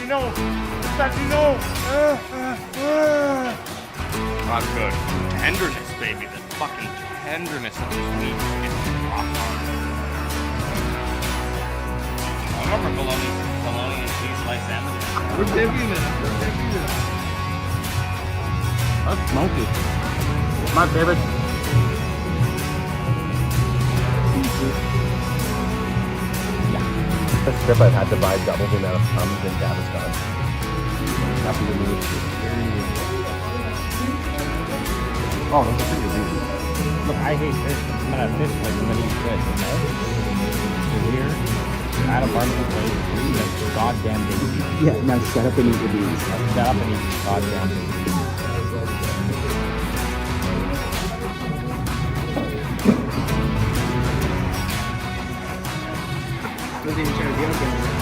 Pistachio. Pistachio. That's good. Tenderness, baby. The fucking tenderness of this meat is rock hard. I remember bologna and cheese slice sandwiches. We're dipping it. That's smoky. My favorite. This trip I've had to buy double the amount of Tums than Dallas got. Happy to move. Oh, those are pretty easy. Look, I hate fish. I'm gonna have fish like I'm gonna eat fish. You're here at a barbecue place. That's goddamn baby. Yeah, now shut up and eat your beans. Shut up and eat goddamn baby.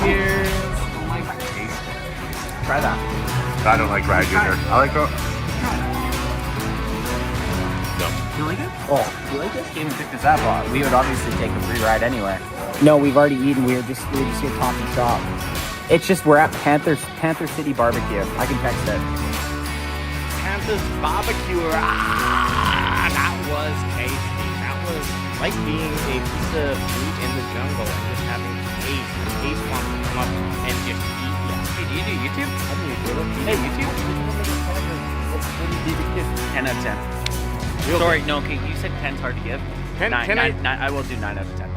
Cheers. Try that. I don't like dry ginger. I like it. You like it? Oh, You like it? can't even pick this up. We would obviously take a free ride anyway. No, we've already eaten. We were just here talking shop. It's just we're at Panther City Barbecue. I can text it. Panther's barbecue. Ah, that was tasty. That was like being a piece of fruit in the jungle and just having taste wants to come up and just eat. Hey, do you do YouTube? I do YouTube. Hey, YouTube. 10 out of 10. Sorry, no, okay, you said 10's hard to give. 10 I will do 9 out of 10.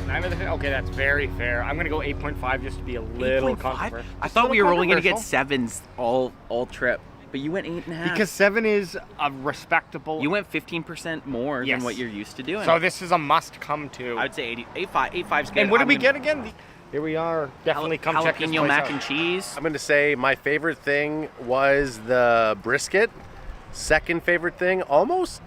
9 out of 10? Okay, that's very fair. I'm going to go 8.5 just to be a little controversial. I thought we were only going to get 7s all trip, but you went 8.5. Because 7 is a respectable... You went 15% more Yes. than what you're used to doing. So this is a must come to. I would say 8.5's good. And what did we get again? Here we are. Definitely come check this place Jalapeno mac out. and cheese. I'm going to say my favorite thing was the brisket. Second favorite thing, almost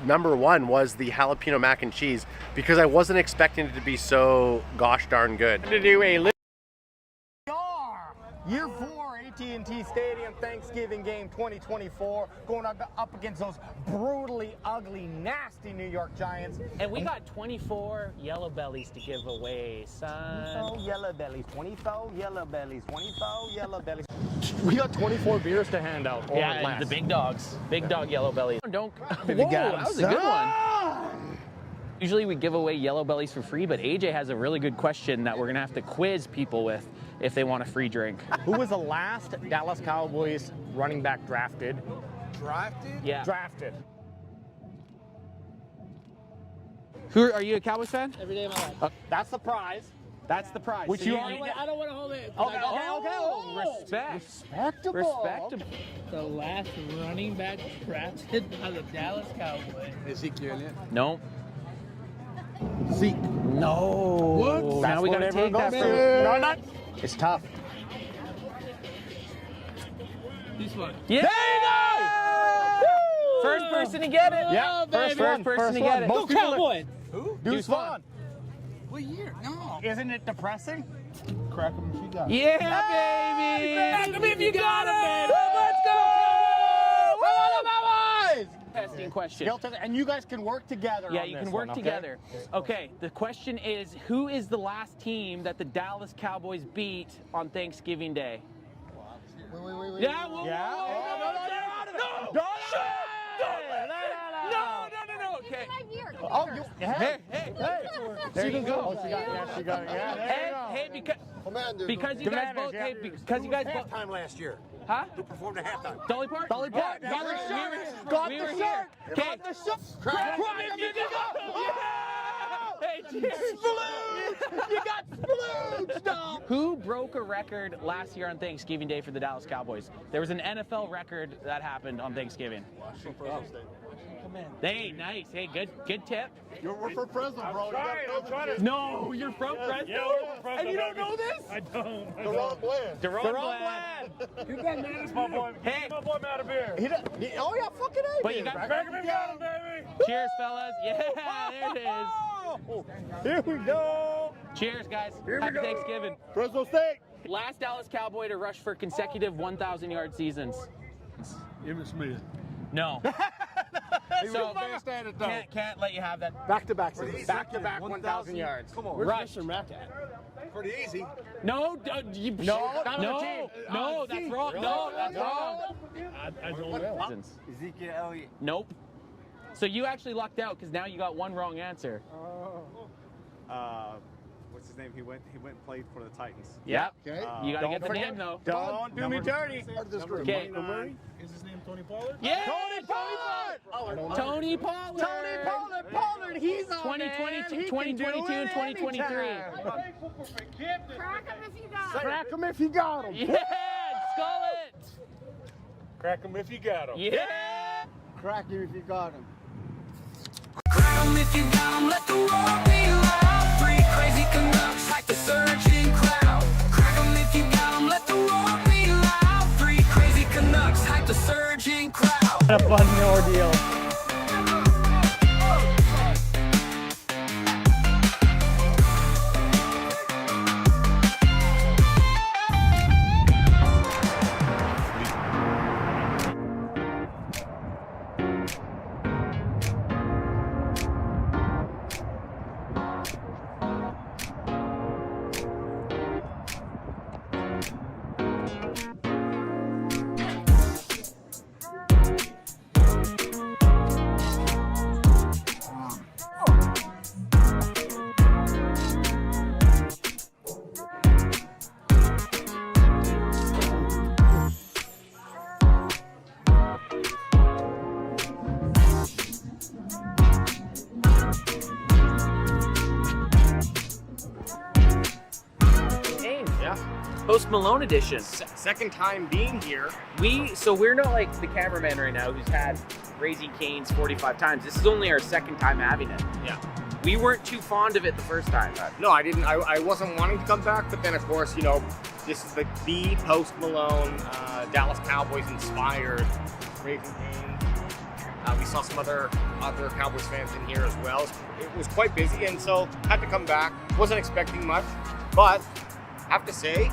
number 1, was the jalapeno mac and cheese because I wasn't expecting it to be so gosh darn good. To do a Year 4 AT&T Stadium Thanksgiving game 2024 going up against those brutally ugly, nasty New York Giants. And we got 24 yellow bellies to give away, son. 24 yellow bellies, 24 yellow bellies, 24 yellow bellies. We got 24 beers to hand out. Or Yeah, less. the big dogs. Big dog yellow bellies. Don't. Whoa, You got 'em, that was a good one. son. Usually we give away yellow bellies for free, but AJ has a really good question that we're going to have to quiz people with if they want a free drink. Who was the last Dallas Cowboys running back drafted? Yeah. Drafted. Who are you, a Cowboys fan? Every day of my life. That's the prize. That's the prize. Which So you you- already I don't want to hold it. Okay. Respect. Respectable. Respectable. The last running back drafted by the Dallas Cowboys. No. Zeke. No. What? Now we got to take that from. No, not. It's tough. This one. Yeah. There you go! First person to get it. Yeah, baby. First person to get it. Most Go people are- Cowboys! Deuce Vaughn. What year? No. Isn't it depressing? Yeah, baby. Crack 'em if you got it, baby. Let's go. Cowboys! Testing question. And you guys can work together. Yeah, on you this can work one, okay? together. Okay, the question is, who is the last team that the Dallas Cowboys beat on Thanksgiving Day? Wait. Yeah, whoa, Yeah. whoa, whoa, No. no, okay. Oh, you. Hey. There you go. Oh, she got it. Yeah, there you go. Hey, because you guys both, yeah. because you guys both, Halftime last year. huh? Who performed at halftime? Dolly Parton? Dolly Parton. Yeah, Got the shirt. Got we the were shirt. here. Okay. Got the shirt. Crack him if you got it. Hey, cheers. You got splooged up. Who broke a record last year on Thanksgiving Day for the Dallas Cowboys? There was an NFL record that happened on Thanksgiving. Hey, nice. Hey, good tip. We're from Fresno, bro. No, you're from Fresno? Yeah, we're from Fresno. And you don't know this? I don't. Wrong plan. Deron Bland. Bland. Who's that man? It's my boy. Hey. My boy Matt of beer. Oh yeah, fucking A. But you got- Crack him if you got him, baby. Cheers, fellas. Yeah, there it is. Here we go. Cheers, guys. Here we Happy go. Thanksgiving. Fresno State. Last Dallas Cowboy to rush for consecutive 1,000-yard seasons. Emmitt Smith. No. So can't let you have that. Back-to-back. Back-to-back 1,000 yards. Come on. Where's Right. Mr. Mack at? Pretty easy. No, no, that's wrong. No, that's wrong. I don't know. Ezekiel Elliott. Nope. So you actually lucked out because now you got one wrong answer. What's his name? He went and played for the Titans. Yep. Okay. You gotta get the name though. Don't do me dirty. Okay. Is his name Tony Pollard? Yeah. Tony Pollard. Tony Pollard. Pollard, he's on 2022 and 2023. Crack him if you got it. Crack him if you got him. Yeah. Skull it. Crack him if you got him. Yeah. Crack him if you got him. Crack 'em if you got 'em, let the world be loud. Three crazy Canucks like the surging crowd. Crack 'em if you got 'em, let the world be loud. Three crazy Canucks like the surging crowd. What a fun ordeal. Post Malone edition. Second time being here. We're not like the cameraman right now who's had Raising Cane's 45 times. This is only our second time having it. Yeah. We weren't too fond of it the first time. No, I didn't. I wasn't wanting to come back, but then of course, this is the post Malone, Dallas Cowboys inspired Raising Cane's. We saw some other Cowboys fans in here as well. It was quite busy, and so had to come back. Wasn't expecting much, but have to say,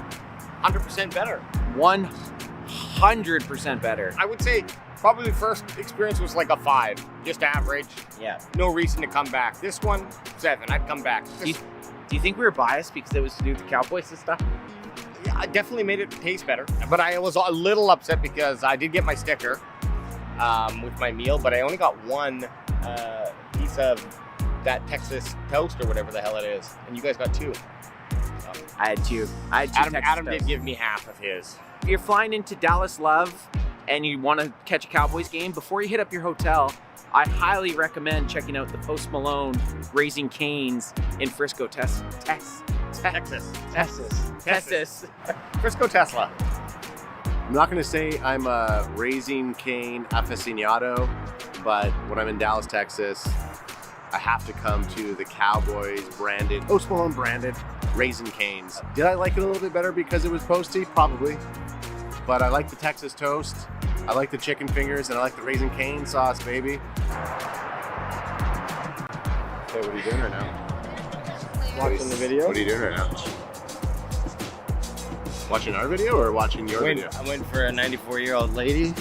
100% better. 100% better. I would say probably the first experience was like a 5, just average. Yeah. No reason to come back. This one, 7. I'd come back. Do you think we were biased because it was to do with the Cowboys and stuff? Yeah, I definitely made it taste better. But I was a little upset because I did get my sticker with my meal, but I only got one piece of that Texas toast or whatever the hell it is, and you guys got 2. I had two. Adam did give me half of his. If you're flying into Dallas Love and you want to catch a Cowboys game, before you hit up your hotel, I highly recommend checking out the Post Malone Raising Cane's in Frisco, Texas. Frisco Tesla. I'm not going to say I'm a Raising Cane aficionado, but when I'm in Dallas, Texas, I have to come to the Cowboys branded, Post Malone branded Raising Cane's. Did I like it a little bit better because it was posty? Probably. But I like the Texas toast, I like the chicken fingers, and I like the Raising Cane sauce, baby. Okay, what are you doing right now? Watching the video. What are you doing right now? Watching our video or watching your video? I'm waiting for a 94-year-old lady.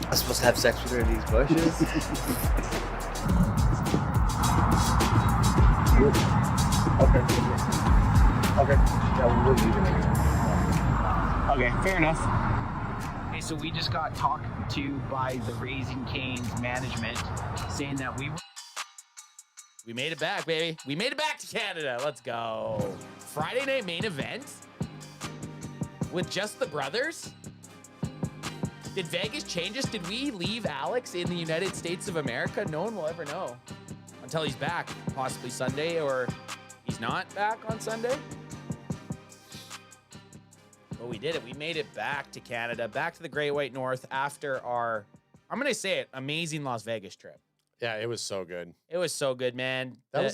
I'm supposed to have sex with her in these bushes. Okay. Yeah, we're leaving. Okay, fair enough. Okay, so we just got talked to by the Raising Cane's management saying that we made it back, baby. We made it back to Canada. Let's go. Friday night main event with just the brothers. Did Vegas change us? Did we leave Alex in the United States of America? No one will ever know until he's back, possibly Sunday, or he's not back on Sunday. But we did it. We made it back to Canada, back to the Great White North after our, I'm going to say it, amazing Las Vegas trip. Yeah, it was so good. It was so good, man. I'll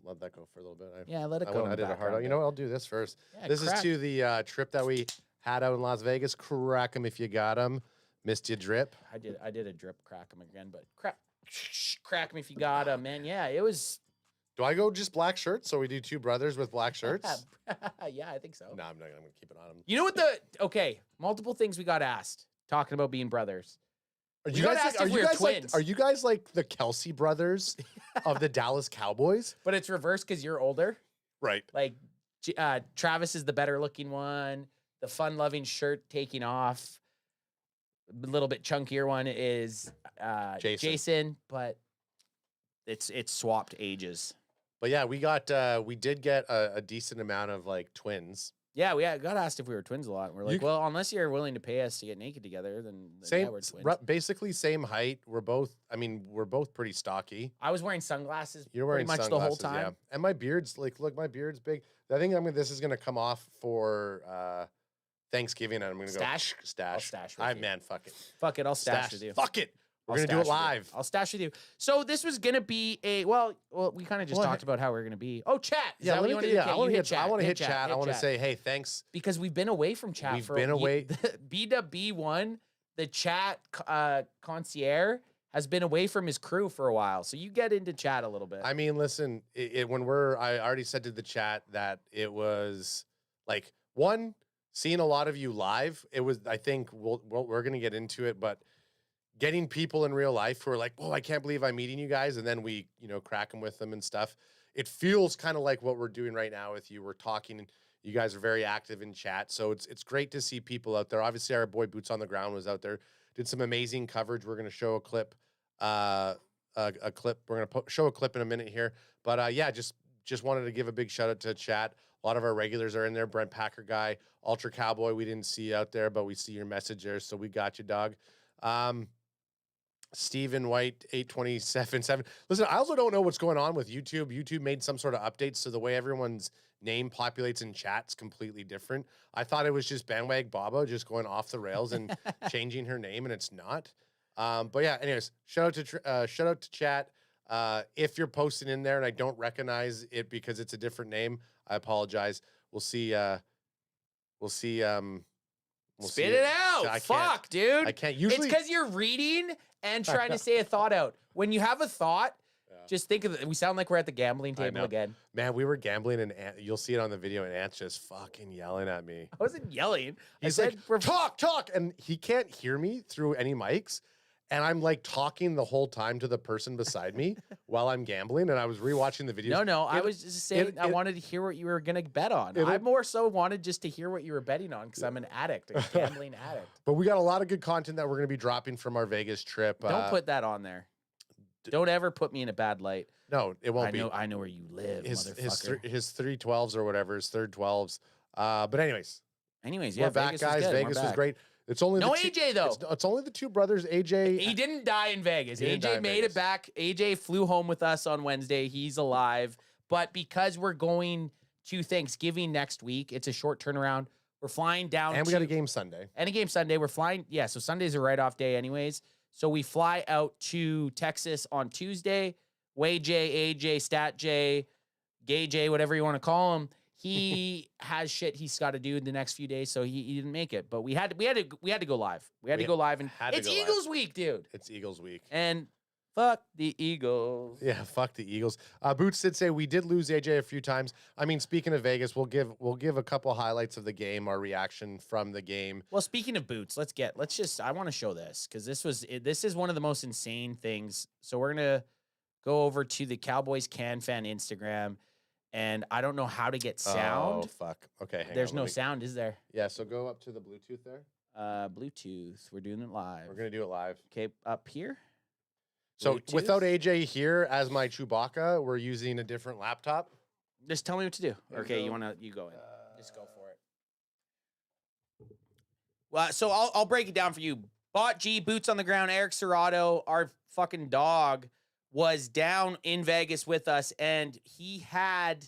let that go for a little bit. Let it go. I did a hard out. You know what? I'll do this first. Yeah, this is to the trip that we had out in Las Vegas. Crack 'em if you got 'em. Missed you drip. I did a drip crack 'em again, but crack 'em if you got 'em, man. Yeah, it was. Do I go just black shirts? So we do two brothers with black shirts? Yeah, I think so. No, I'm not. I'm gonna keep it on them. You know what multiple things we got asked talking about being brothers. Are We you got guys, asked like, if we were twins. are you guys like the Kelsey brothers of the Dallas Cowboys? But it's reversed because you're older. Right. Like Travis is the better looking one. The fun-loving shirt taking off. A little bit chunkier one is Jason, but it's swapped ages. But yeah, we did get a decent amount of like twins. Yeah, we got asked if we were twins a lot. And we're like, well, unless you're willing to pay us to get naked together, then Same, yeah, we're twins. basically same height. We're both pretty stocky. I was wearing sunglasses You're wearing pretty much sunglasses, the whole time. yeah. And my beard's like, look, my beard's big. I think this is gonna come off for Thanksgiving, and I'm gonna Stash? go stash. I'll stash with you. Man, fuck it. Fuck it, I'll stash with you. Fuck it. We're I'll gonna do it stash with you. live. I'll stash with you. So this was gonna be well, we kind of just talked about how we're gonna be. Oh, chat. Is that what you want to do? Okay, I want to you hit chat. I want to hit Hit chat. I want to chat. say, hey, thanks. Because we've been away from chat. We've been away. B1, the chat concierge, has been away from his crew for a while. So you get into chat a little bit. I mean, listen, I already said to the chat that it was like seeing a lot of you live. It was, I think we're going to get into it, but getting people in real life who are like, oh, I can't believe I'm meeting you guys. And then we, crack them with them and stuff. It feels kind of like what we're doing right now with you. We're talking and you guys are very active in chat. So it's great to see people out there. Obviously our boy Boots on the Ground was out there, did some amazing coverage. We're going to show a clip, We're going to show a clip in a minute here, but yeah, just wanted to give a big shout out to chat. A lot of our regulars are in there. Brent Packer guy, Ultra Cowboy. We didn't see you out there, but we see your message there. So we got you, dog. Stephen White, 8277. Listen, I also don't know what's going on with YouTube. YouTube made some sort of updates, so the way everyone's name populates in chat's completely different. I thought it was just Bandwag Baba just going off the rails and changing her name, and it's not. But yeah, anyways, shout out to chat. If you're posting in there and I don't recognize it because it's a different name, I apologize. We'll see. Spit it out. Fuck, dude. I can't usually. It's because you're reading and trying to say a thought out. When you have a thought, just think of it. We sound like we're at the gambling table again. Man, we were gambling and you'll see it on the video and Ant's just fucking yelling at me. I wasn't yelling. He's like, talk. And he can't hear me through any mics. And I'm like talking the whole time to the person beside me while I'm gambling. And I was rewatching the videos. No, I was just saying I wanted to hear what you were going to bet on. I more so wanted just to hear what you were betting on because I'm an addict, a gambling addict. But we got a lot of good content that we're going to be dropping from our Vegas trip. Don't put that on there. Don't ever put me in a bad light. No, it won't be. I know where you live, motherfucker. His 312s or whatever, his third 12s. But anyways, yeah, we're back, guys. Vegas was great. It's only AJ though. It's only the two brothers. AJ. He didn't die in Vegas. AJ made it back. AJ flew home with us on Wednesday. He's alive. But because we're going to Thanksgiving next week, it's a short turnaround. We're flying down. And we got a game Sunday. We're flying. Yeah, so Sunday's a write-off day anyways. So we fly out to Texas on Tuesday. Way J, AJ, Stat J, Gay J, whatever you want to call him. He has shit he's got to do in the next few days, so he didn't make it. But we had to go live. We had to go live, and it's Eagles week, dude. It's Eagles week, and fuck the Eagles. Yeah, fuck the Eagles. Boots did say we did lose AJ a few times. I mean, speaking of Vegas, we'll give a couple highlights of the game, our reaction from the game. Well, speaking of Boots, I want to show this because this is one of the most insane things. So we're gonna go over to the Cowboys Can Fan Instagram. And I don't know how to get sound. Oh, fuck. Okay, There's no sound, is there? Yeah, so go up to the Bluetooth there. Bluetooth. We're doing it live. We're going to do it live. Okay, up here. So Bluetooth? Without AJ here as my Chewbacca, we're using a different laptop. Just tell me what to do. Okay, you go in. Just go for it. Well, so I'll break it down for you. Bot G, Boots on the Ground, Eric Serrato, our fucking dog, was down in Vegas with us, and he had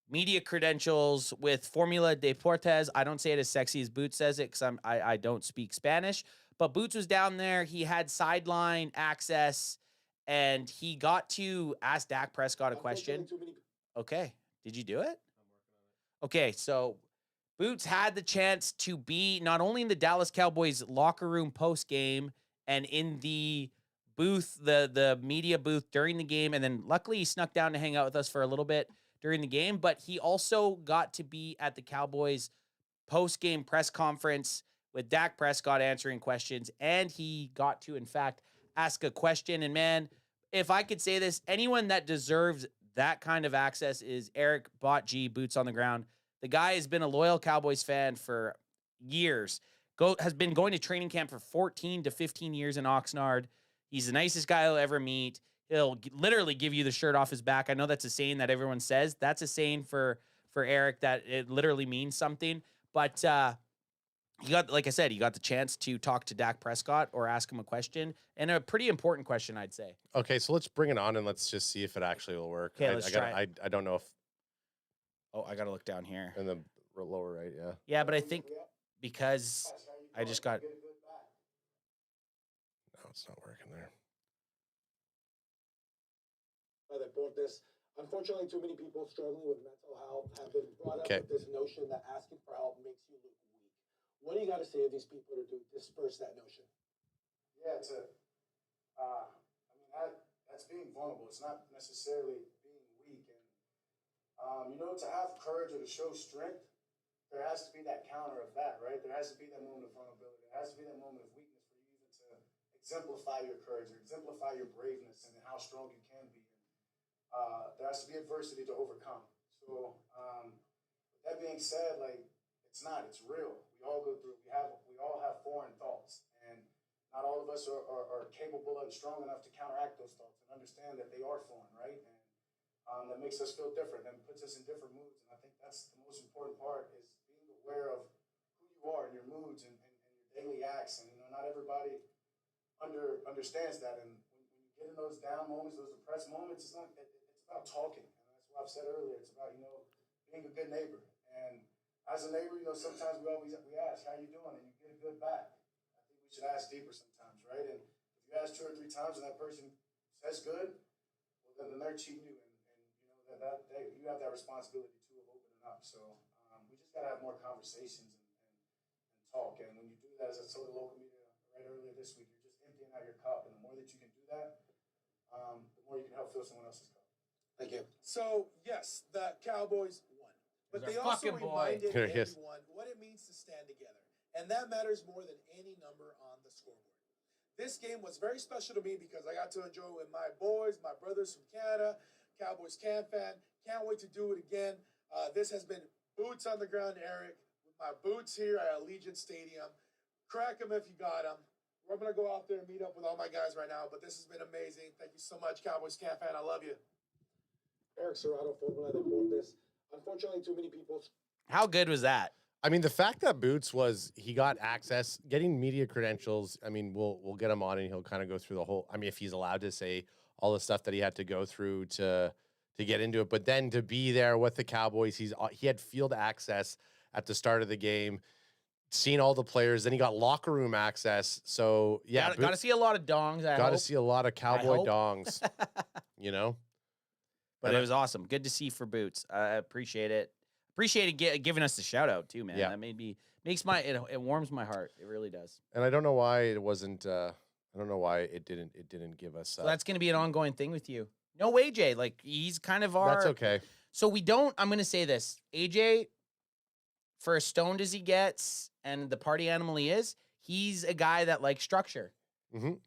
media credentials with Formula Deportes. I don't say it as sexy as Boots says it because I don't speak Spanish, but Boots was down there. He had sideline access, and he got to ask Dak Prescott a question. Okay, did you do it? I'm working on it. Okay, so Boots had the chance to be not only in the Dallas Cowboys locker room post game and in the booth, the media booth during the game, and then luckily he snuck down to hang out with us for a little bit during the game, but he also got to be at the Cowboys post-game press conference with Dak Prescott answering questions, and he got to, in fact, ask a question. And man, if I could say this, anyone that deserves that kind of access is Eric Bot-G, boots on the ground. The guy has been a loyal Cowboys fan for years. Has been going to training camp for 14 to 15 years in Oxnard. He's the nicest guy you'll ever meet. He'll literally give you the shirt off his back. I know that's a saying that everyone says. That's a saying for Eric that it literally means something. But he got, like I said, he got the chance to talk to Dak Prescott or ask him a question, and a pretty important question, I'd say. Okay, so let's bring it on and let's just see if it actually will work. Okay, let's try it. I don't know if. Oh, I got to look down here. In the lower right, yeah. Yeah, but I think because I just got. No, it's not working there. Unfortunately, too many people struggling with mental health have been brought up with this notion that asking for help makes you look weak. What do you got to say to these people to disperse that notion? Yeah, that's being vulnerable. It's not necessarily being weak. And, to have courage or to show strength, there has to be that counter of that, right? There has to be that moment of vulnerability. There has to be that moment of weakness for you even to exemplify your courage or exemplify your braveness and how strong you can be. There has to be adversity to overcome. So, with that being said, it's real. We all go through. We all have foreign thoughts, and not all of us are capable and strong enough to counteract those thoughts and understand that they are foreign, right? And that makes us feel different and puts us in different moods. And I think that's the most important part is being aware of who you are and your moods and your daily acts. And not everybody understands that. And when you get in those down moments, those depressed moments, it's about talking. And that's what I've said earlier. It's about being a good neighbor. And as a neighbor, sometimes we ask, how you doing? And you get a good back. I think we should ask deeper sometimes, right? And if you ask 2 or 3 times and that person says good, well, then they're cheating you. And you have that responsibility, too, of opening up. So we just got to have more conversations and talk. And when you do that, as I told the local media right earlier this week, you're just emptying out your cup. And the more that you can do that, the more you can help fill someone else's cup. Thank you. So, yes, the Cowboys won. But they also reminded everyone what it means to stand together. And that matters more than any number on the scoreboard. This game was very special to me because I got to enjoy it with my boys, my brothers from Canada, Cowboys camp fan. Can't wait to do it again. This has been boots on the ground, Eric, with my boots here at Allegiant Stadium. Crack them if you got them. We're going to go out there and meet up with all my guys right now, but this has been amazing. Thank you so much, Cowboys camp fan. I love you. Eric Serrato, Formula Deportes. Unfortunately, too many people. How good was that? I mean, the fact that Boots he got access, getting media credentials. I mean, we'll get him on and he'll kind of go through the whole. I mean, if he's allowed to say all the stuff that he had to go through to get into it, but then to be there with the Cowboys, he had field access at the start of the game, seen all the players. Then he got locker room access. So yeah, got to see a lot of dongs. Got to see a lot of Cowboy dongs. But it was awesome. Good to see for Boots. I appreciate it. Appreciated giving us the shout out too, man. Yeah. That it warms my heart. It really does. And I don't know why it wasn't. I don't know why it didn't give us. So that's going to be an ongoing thing with you. No AJ, he's kind of our. That's okay. So we don't. I'm going to say this. AJ, for as stoned as he gets and the party animal he is, he's a guy that likes structure,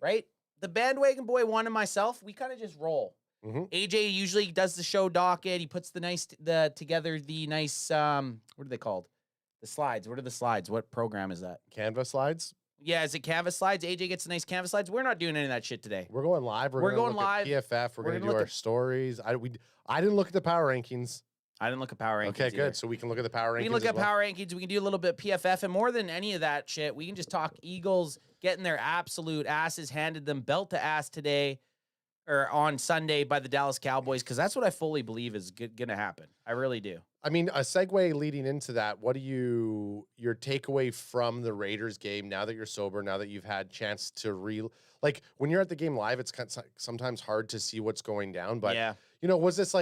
right? The bandwagon boy, one and myself, we kind of just roll. AJ usually does the show docket. He puts together the nice, what are they called? The slides. What are the slides? What program is that? Canvas slides? Yeah, is it Canvas slides? AJ gets the nice Canvas slides. We're not doing any of that shit today. We're going live. We're going live. PFF. We're going to do our stories. I didn't look at the power rankings. I didn't look at power rankings. Okay, good. Either. So we can look at the power rankings. We can look at power rankings. We can do a little bit of PFF, and more than any of that shit, we can just talk Eagles getting their absolute asses handed them belt to ass today. Or on Sunday by the Dallas Cowboys, because that's what I fully believe is going to happen. I really do. I mean, a segue leading into that, what do your takeaway from the Raiders game now that you're sober, now that you've had chance to when you're at the game live, it's sometimes hard to see what's going down. But, yeah. Was this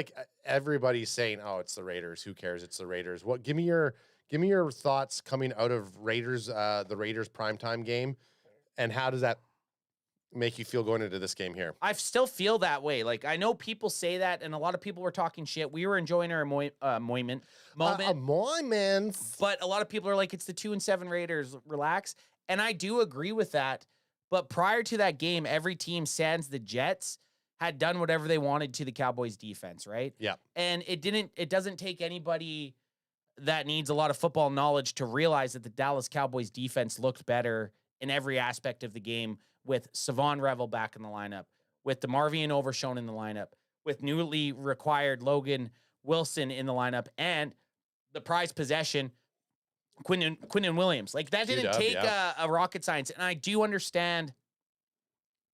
everybody saying, oh, it's the Raiders, who cares? It's the Raiders. Give me your thoughts coming out of the Raiders primetime game, and how does that make you feel going into this game here? I still feel that way. Like, I know people say that, and a lot of people were talking shit. We were enjoying our moment. But a lot of people are like, it's the 2-7 Raiders. Relax. And I do agree with that. But prior to that game, every team, sans the Jets, had done whatever they wanted to the Cowboys defense, right? Yeah. And it doesn't take anybody that needs a lot of football knowledge to realize that the Dallas Cowboys defense looked better in every aspect of the game, with Savon Revel back in the lineup, with DeMarvion Overshown in the lineup, with newly required Logan Wilson in the lineup, and the prize possession, Quinnen Williams. Like, that didn't take a rocket science. And I do understand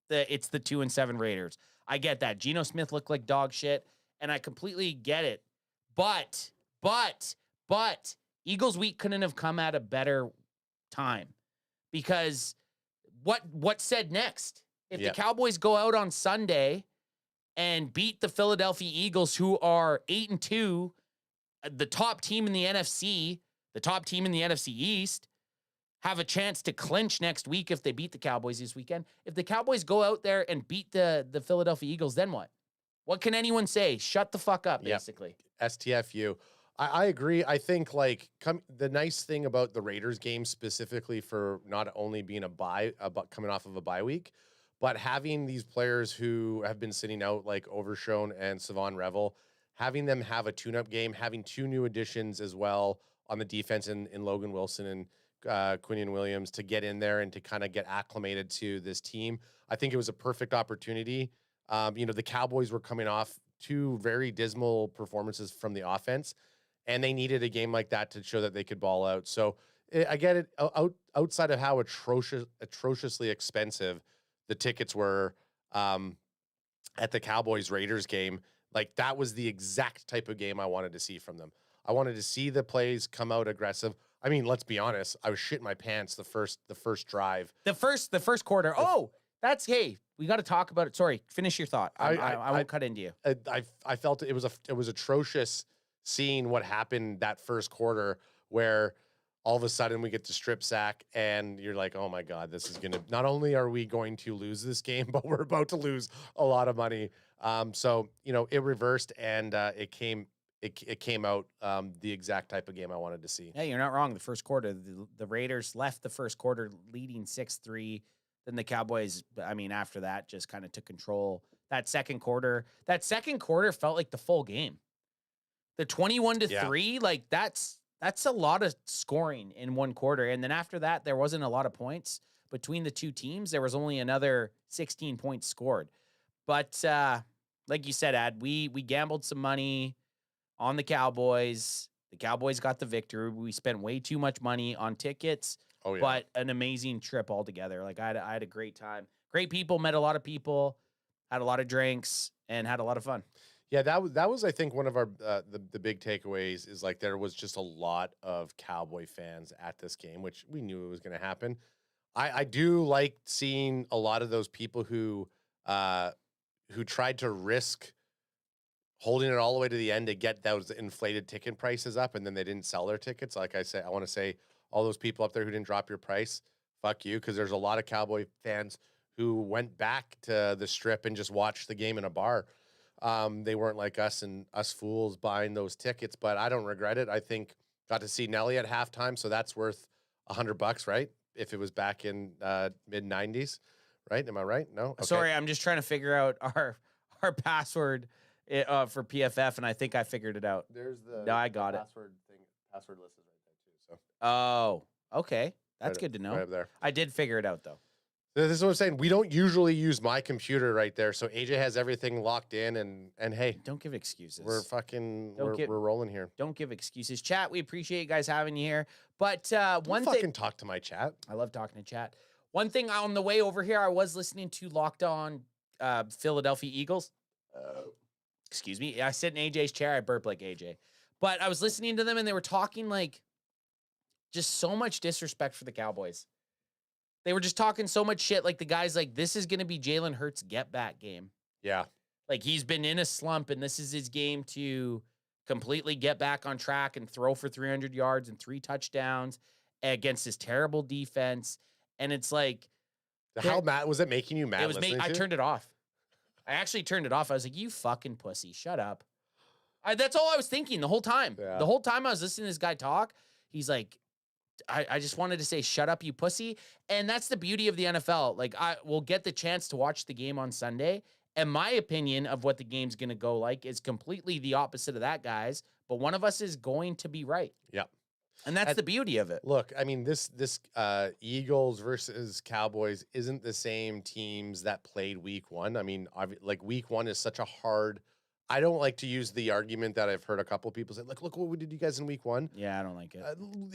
that it's the 2-7 Raiders. I get that. Geno Smith looked like dog shit, and I completely get it. But Eagles week couldn't have come at a better time, because what said next? If the Cowboys go out on Sunday and beat the Philadelphia Eagles, who are 8-2, the top team in the NFC, the top team in the NFC East, have a chance to clinch next week if they beat the Cowboys this weekend. If the Cowboys go out there and beat the Philadelphia Eagles, then what? What can anyone say? Shut the fuck up, basically. STFU. I agree. I think the nice thing about the Raiders game, specifically for not only being coming off of a bye week, but having these players who have been sitting out, like Overshown and Savon Revel, having them have a tune-up game, having 2 new additions as well on the defense in Logan Wilson and Quinnen Williams to get in there and to kind of get acclimated to this team. I think it was a perfect opportunity. The Cowboys were coming off 2 very dismal performances from the offense, and they needed a game like that to show that they could ball out. So I get it. Outside of how atrociously expensive the tickets were at the Cowboys-Raiders game, like, that was the exact type of game I wanted to see from them. I wanted to see the plays come out aggressive. I mean, let's be honest. I was shitting my pants the first drive. The first quarter. We got to talk about it. Sorry, finish your thought. I won't cut into you. I felt it was atrocious seeing what happened that first quarter, where all of a sudden we get the strip sack and you're like, oh my God, this is not only are we going to lose this game, but we're about to lose a lot of money. So it reversed, and it came out the exact type of game I wanted to see. Yeah, you're not wrong. The first quarter, the Raiders left the first quarter leading 6-3. Then the Cowboys, after that, just kind of took control. That second quarter felt like the full game. The 21-3, like, that's a lot of scoring in one quarter. And then after that, there wasn't a lot of points between the two teams. There was only another 16 points scored. But like you said, Ad, we gambled some money on the Cowboys. The Cowboys got the victory. We spent way too much money on tickets. Oh, yeah. But an amazing trip altogether. Like, I had a great time. Great people, met a lot of people, had a lot of drinks, and had a lot of fun. Yeah, that was I think one of our the big takeaways is, like, there was just a lot of Cowboy fans at this game, which we knew it was going to happen. I do like seeing a lot of those people who tried to risk holding it all the way to the end to get those inflated ticket prices up, and then they didn't sell their tickets. Like I say, I want to say, all those people up there who didn't drop your price, fuck you, because there's a lot of Cowboy fans who went back to the Strip and just watched the game in a bar. They weren't like us and us fools buying those tickets, but I don't regret it. I think got to see Nelly at halftime, so that's worth $100, right? If it was back in mid-90s, right? Am I right? No? Okay. Sorry, I'm just trying to figure out our password for PFF, and I think I figured it out. I got it. Password list is right there too. So. Oh, okay. That's good to know. Right up there. I did figure it out, though. This is what I'm saying. We don't usually use my computer right there, so AJ has everything locked in, and hey, don't give excuses. We're rolling here. Don't give excuses, chat. We appreciate you guys having you here. But one thing, fucking talk to my chat. I love talking to chat. One thing on the way over here, I was listening to Locked On Philadelphia Eagles. Excuse me. I sit in AJ's chair. I burp like AJ, but I was listening to them, and they were talking like just so much disrespect for the Cowboys. They were just talking so much shit. Like, the guy's like, this is going to be Jalen Hurts' get-back game. Yeah. Like, he's been in a slump, and this is his game to completely get back on track and throw for 300 yards and 3 touchdowns against his terrible defense. And it's like, How mad was it making you mad? It was me. I turned it off. I actually turned it off. I was like, you fucking pussy. Shut up. That's all I was thinking the whole time. Yeah. The whole time I was listening to this guy talk, he's like, I just wanted to say, shut up, you pussy. And that's the beauty of the NFL. Like, I will get the chance to watch the game on Sunday. And my opinion of what the game's going to go like is completely the opposite of that guy's. But one of us is going to be right. Yeah. And that's the beauty of it. Look, I mean, this Eagles versus Cowboys isn't the same teams that played week one. I mean, like week one is such a hard. I don't like to use the argument that I've heard a couple of people say, look what we did you guys in week one. Yeah, I don't like it.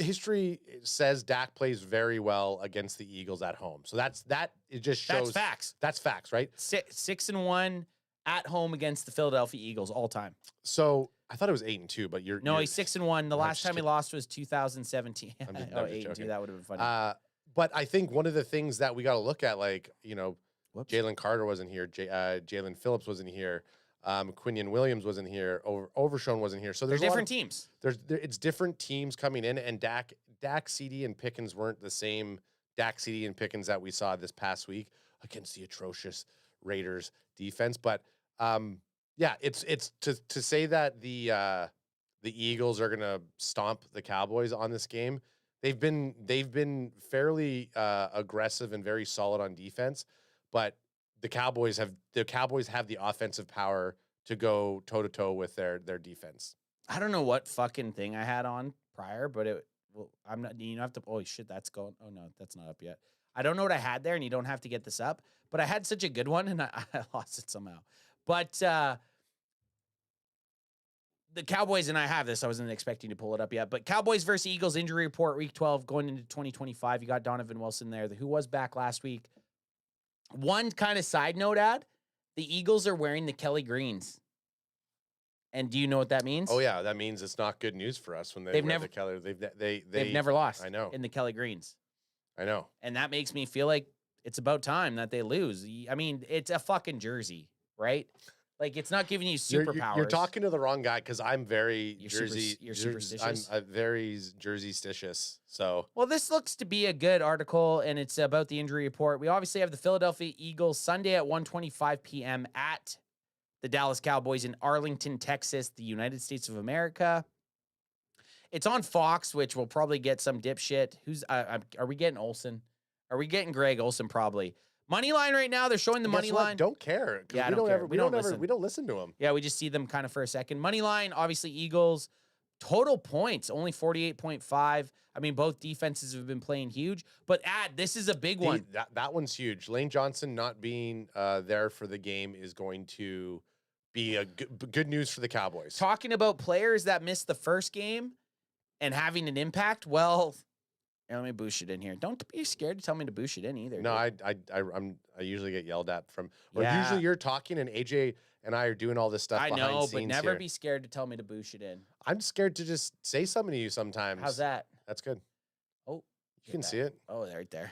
History says Dak plays very well against the Eagles at home. So it just shows. That's facts. That's facts, right? 6-1 at home against the Philadelphia Eagles all time. So I thought it was 8-2, but he's 6-1. The last time he lost was 2007. 8-2. That would have been funny. But I think one of the things that we got to look at, like, Jalen Carter wasn't here. Jalen Phillips wasn't here. Quinnen Williams wasn't here. Overshown wasn't here. So there's different teams. It's different teams coming in, and Dak, CD, and Pickens weren't the same Dak, CD, and Pickens that we saw this past week against the atrocious Raiders defense. But yeah, it's to say that the Eagles are gonna stomp the Cowboys on this game. They've been fairly aggressive and very solid on defense, but the Cowboys have the offensive power to go toe to toe with their defense. I don't know what fucking thing I had on prior, but I'm not. You don't have to. Oh shit, that's going. Oh no, that's not up yet. I don't know what I had there, and you don't have to get this up. But I had such a good one, and I lost it somehow. But the Cowboys, and I have this. I wasn't expecting to pull it up yet. But Cowboys versus Eagles injury report week 12 going into 2025. You got Donovan Wilson there, who was back last week. One kind of side note, the Eagles are wearing the Kelly Greens. And do you know what that means? Oh yeah, that means it's not good news for us when they've wear the Kelly. They've never lost. I know in the Kelly Greens. I know, and that makes me feel like it's about time that they lose. I mean, it's a fucking jersey, right? Like it's not giving you superpowers. You're talking to the wrong guy because I'm very You're superstitious. I'm very jersey-stitious. So well, this looks to be a good article, and it's about the injury report. We obviously have the Philadelphia Eagles Sunday at 1:25 p.m. at the Dallas Cowboys in Arlington, Texas, the United States of America. It's on Fox, which will probably get some dipshit. Are we getting Olsen? Are we getting Greg Olsen? Probably. Money line right now. They're showing the money line. Don't care. Yeah, we don't listen to them. Yeah, we just see them kind of for a second. Money line, obviously Eagles. Total points, only 48.5. I mean, both defenses have been playing huge. But this is a big one. That one's huge. Lane Johnson not being there for the game is going to be a good news for the Cowboys. Talking about players that missed the first game and having an impact, well, let me boosh it in here. Don't be scared to tell me to boosh it in either. No, I usually get yelled at usually you're talking and AJ and I are doing all this stuff behind scenes. But never be scared to tell me to boosh it in. I'm scared to just say something to you sometimes. How's that? That's good. Oh, you can see it. Oh, right there.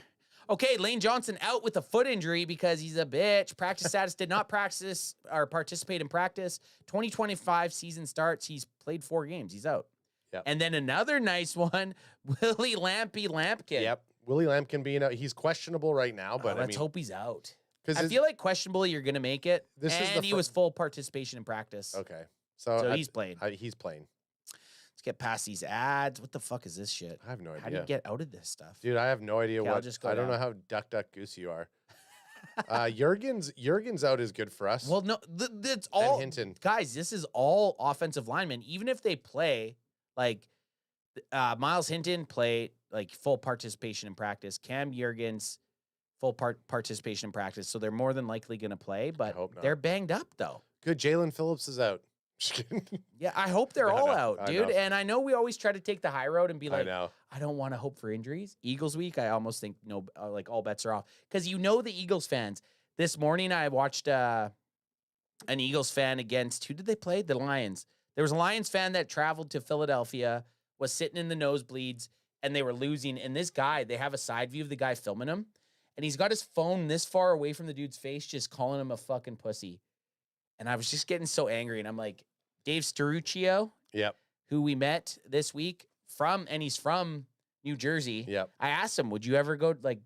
Okay, Lane Johnson out with a foot injury because he's a bitch. Practice status, did not practice or participate in practice. 2025 season starts. He's played 4 games. He's out. Yep. And then another nice one, Willie Lampkin. Yep. Willie Lampkin being out. He's questionable right now, but let's hope he's out. Because I feel like questionable, you're going to make it. He was full participation in practice. Okay. So he's playing. He's playing. Let's get past these ads. What the fuck is this shit? I have no idea. How do you get out of this stuff? Dude, I have no idea what. I don't know how duck goose you are. Jurgens out is good for us. Well, no, that's all. And Hinton. Guys, this is all offensive linemen. Even if they play, like Miles Hinton played like full participation in practice. Cam Jurgens, full participation in practice. So they're more than likely going to play, but they're banged up though. Good. Jalen Phillips is out. Yeah, I hope they're all out, dude. And I know we always try to take the high road and be like, I don't want to hope for injuries. Eagles week, I almost think like all bets are off. Because the Eagles fans. This morning I watched an Eagles fan against, who did they play? The Lions. There was a Lions fan that traveled to Philadelphia, was sitting in the nosebleeds, and they were losing. And this guy, they have a side view of the guy filming him. And he's got his phone this far away from the dude's face, just calling him a fucking pussy. And I was just getting so angry. And I'm like, Dave Steruccio, who we met this week he's from New Jersey. Yep. I asked him, would you ever go, like,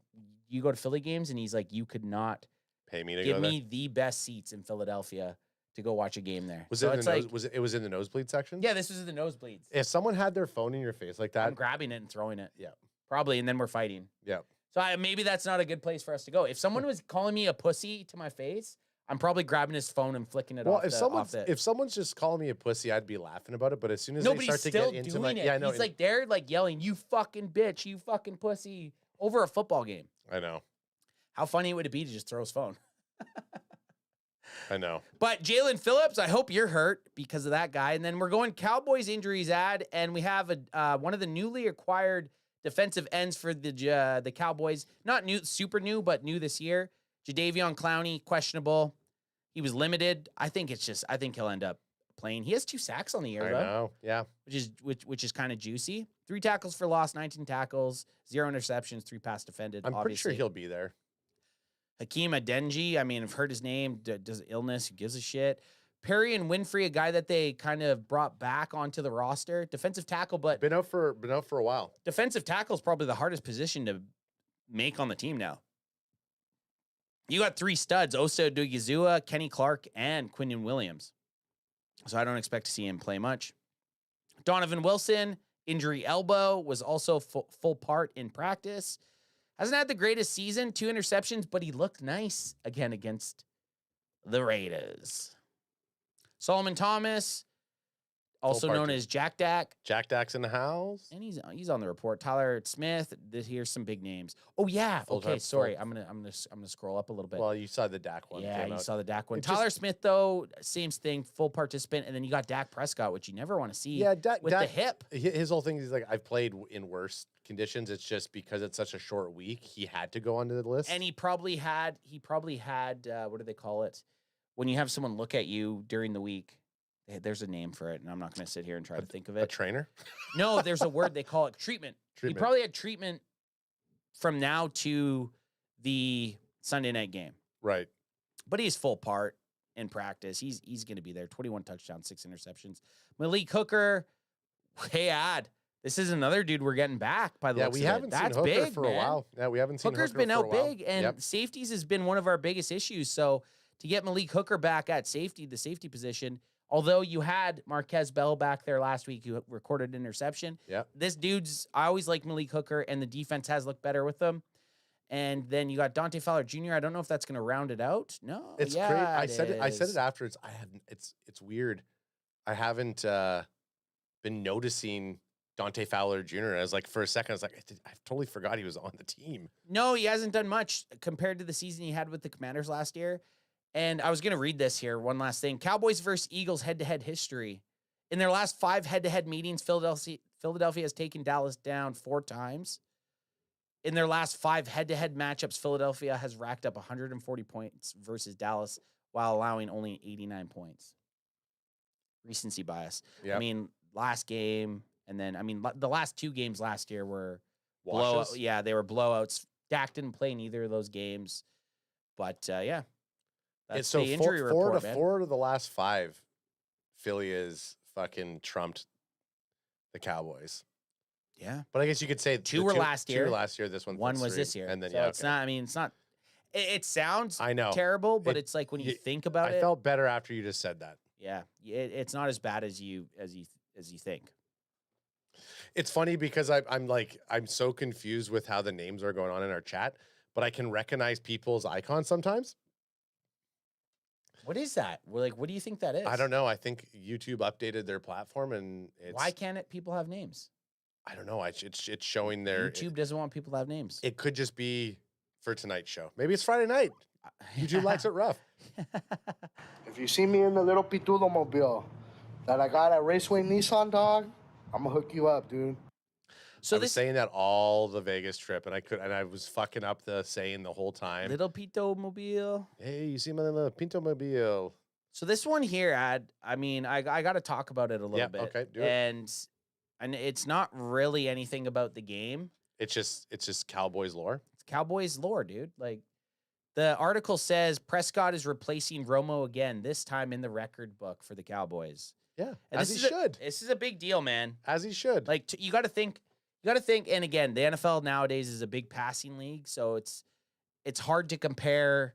you go to Philly games, and he's like, you could not Pay me to give go me there. the best seats in Philadelphia to go watch a game there. Was So it in it's the like, it was in the nosebleed section? yeah, this was in the nosebleeds. If someone had their phone in your face like that, I'm grabbing it and throwing it. yeah, Probably, and then we're fighting. yeah. So maybe that's not a good place for us to go. If someone was calling me a pussy to my face, I'm probably grabbing his phone and flicking it Well, off. if someone's just calling me a pussy, I'd be laughing about it. But as soon as No, they but start he's to still get into doing it. yeah, I know. He's like they're like yelling, "You fucking bitch, you fucking pussy," over a football game. I know. How funny would it be to just throw his phone? I know. But Jalen Phillips, I hope you're hurt because of that guy. And then we're going Cowboys injuries ad, and we have one of the newly acquired defensive ends for the Cowboys. Not new, super new, but new this year. Jadeveon Clowney, questionable. He was limited. I think he'll end up playing. He has 2 sacks on the year, I though. know. Yeah. Which is kind of juicy. 3 tackles for loss, 19 tackles, 0 interceptions, 3 pass defended. I'm pretty sure he'll be there. Hakeem Adeniji, I mean, I've heard his name. Does illness? Who gives a shit? Perry and Winfrey, a guy that they kind of brought back onto the roster, defensive tackle, but been out for a while. Defensive tackle is probably the hardest position to make on the team now. You got 3 studs: Osa Odigizua, Kenny Clark, and Quinnen Williams. So I don't expect to see him play much. Donovan Wilson, injury elbow, was also full part in practice. Hasn't had the greatest season, 2 interceptions, but he looked nice again against the Raiders. Solomon Thomas, also known as Jack Dak. Jack Dak's in the house. And he's on the report. Tyler Smith, here's some big names. Oh yeah. Okay, sorry. I'm gonna scroll up a little bit. Well, you saw the Dak one. Yeah, you saw the Dak one. It Tyler Smith, though, same thing, full participant, and then you got Dak Prescott, which you never want to see. Yeah, Dak with the hip. His whole thing is like, I've played in worse conditions. It's just because it's such a short week, he had to go onto the list. And he probably had what do they call it? When you have someone look at you during the week, there's a name for it, and I'm not going to sit here and try to think of it. A trainer? No, there's a word they call it. Treatment. He probably had treatment from now to the Sunday night game. Right. But he's full part in practice. He's going to be there. 21 touchdowns, 6 interceptions. Malik Hooker, hey, this is another dude we're getting back by the looks of it. We haven't seen Hooker big, for a while. Yeah, we haven't seen Hooker's Hooker been for out a while. big, and safeties has been one of our biggest issues. So to get Malik Hooker back at safety, the safety position, although you had Marquez Bell back there last week who recorded an interception. Yeah. I always like Malik Hooker, and the defense has looked better with them. And then you got Dante Fowler Jr. I don't know if that's going to round it out. No. It's yeah, crazy. I said it afterwards. It's weird. I haven't been noticing Dante Fowler Jr. I was like, for a second, I was like, I totally forgot he was on the team. No, he hasn't done much compared to the season he had with the Commanders last year. And I was going to read this here. One last thing. Cowboys versus Eagles head-to-head history. In their last 5 head-to-head meetings, Philadelphia has taken Dallas down 4 times. In their last 5 head-to-head matchups, Philadelphia has racked up 140 points versus Dallas while allowing only 89 points. Recency bias. Yep. I mean, last game, and then, the last 2 games last year were Washes? Yeah, they were blowouts. Dak didn't play in either of those games. But, yeah. That's the injury report, man. 4 of the last 5, Philly has fucking trumped the Cowboys. Yeah. But I guess you could say 2 were last year. 2 were last year. This one was 3. this year. And then, so yeah, it's not, it's not, it sounds I know. terrible, but it's like when you think about it. I felt better after you just said that. Yeah. It's not as bad as you think. It's funny because I'm so confused with how the names are going on in our chat, but I can recognize people's icons sometimes. What is that? What do you think that is? I don't know. I think YouTube updated their platform, and why can't people have names? I don't know. It's showing their YouTube doesn't want people to have names. It could just be for tonight's show. Maybe it's Friday night. YouTube likes it rough. If you see me in the little Pitudo mobile that I got at Raceway Nissan, dog, I'm gonna hook you up, dude. So I was saying that all the Vegas trip, and I was fucking up the saying the whole time. Little Pinto Mobile. Hey, you see my little Pinto Mobile. So this one here, I got to talk about it a little bit. Okay, do it. And it's not really anything about the game. It's just Cowboys lore. It's Cowboys lore, dude. The article says Prescott is replacing Romo again, this time in the record book for the Cowboys. Yeah, and as he should. This is a big deal, man. As he should. You got to think. And again, the NFL nowadays is a big passing league, so it's it's hard to compare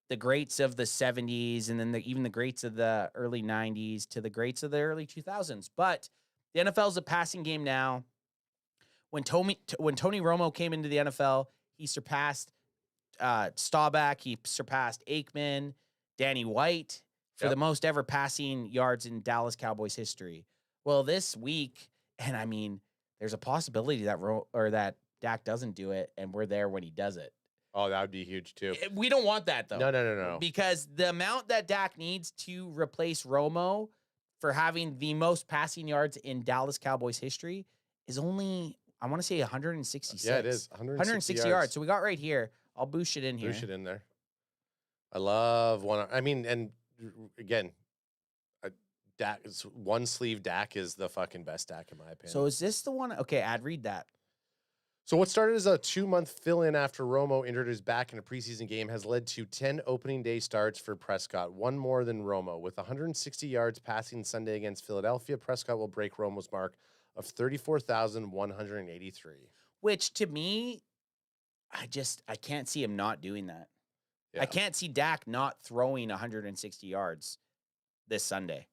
the greats of the 70s and then even the greats of the early 90s to the greats of the early 2000s. But the NFL is a passing game now. When Tony Romo came into the NFL, he surpassed Staubach, he surpassed Aikman, Danny White for the most ever passing yards in Dallas Cowboys history. Well, this week, and I mean, there's a possibility that Dak doesn't do it, and we're there when he does it. Oh, that would be huge too. We don't want that though. No. Because the amount that Dak needs to replace Romo for having the most passing yards in Dallas Cowboys history is only, I want to say 166. Yeah, it is 160 yards. So we got right here. I'll boost it in here. Boost it in there. I love one. I mean, and again, Dak, one sleeve Dak is the fucking best Dak in my opinion. So is this the one? Okay, read that. So what started as a 2-month fill-in after Romo injured his back in a preseason game has led to 10 opening day starts for Prescott, one more than Romo. With 160 yards passing Sunday against Philadelphia, Prescott will break Romo's mark of 34,183. Which to me, I can't see him not doing that. Yeah. I can't see Dak not throwing 160 yards this Sunday.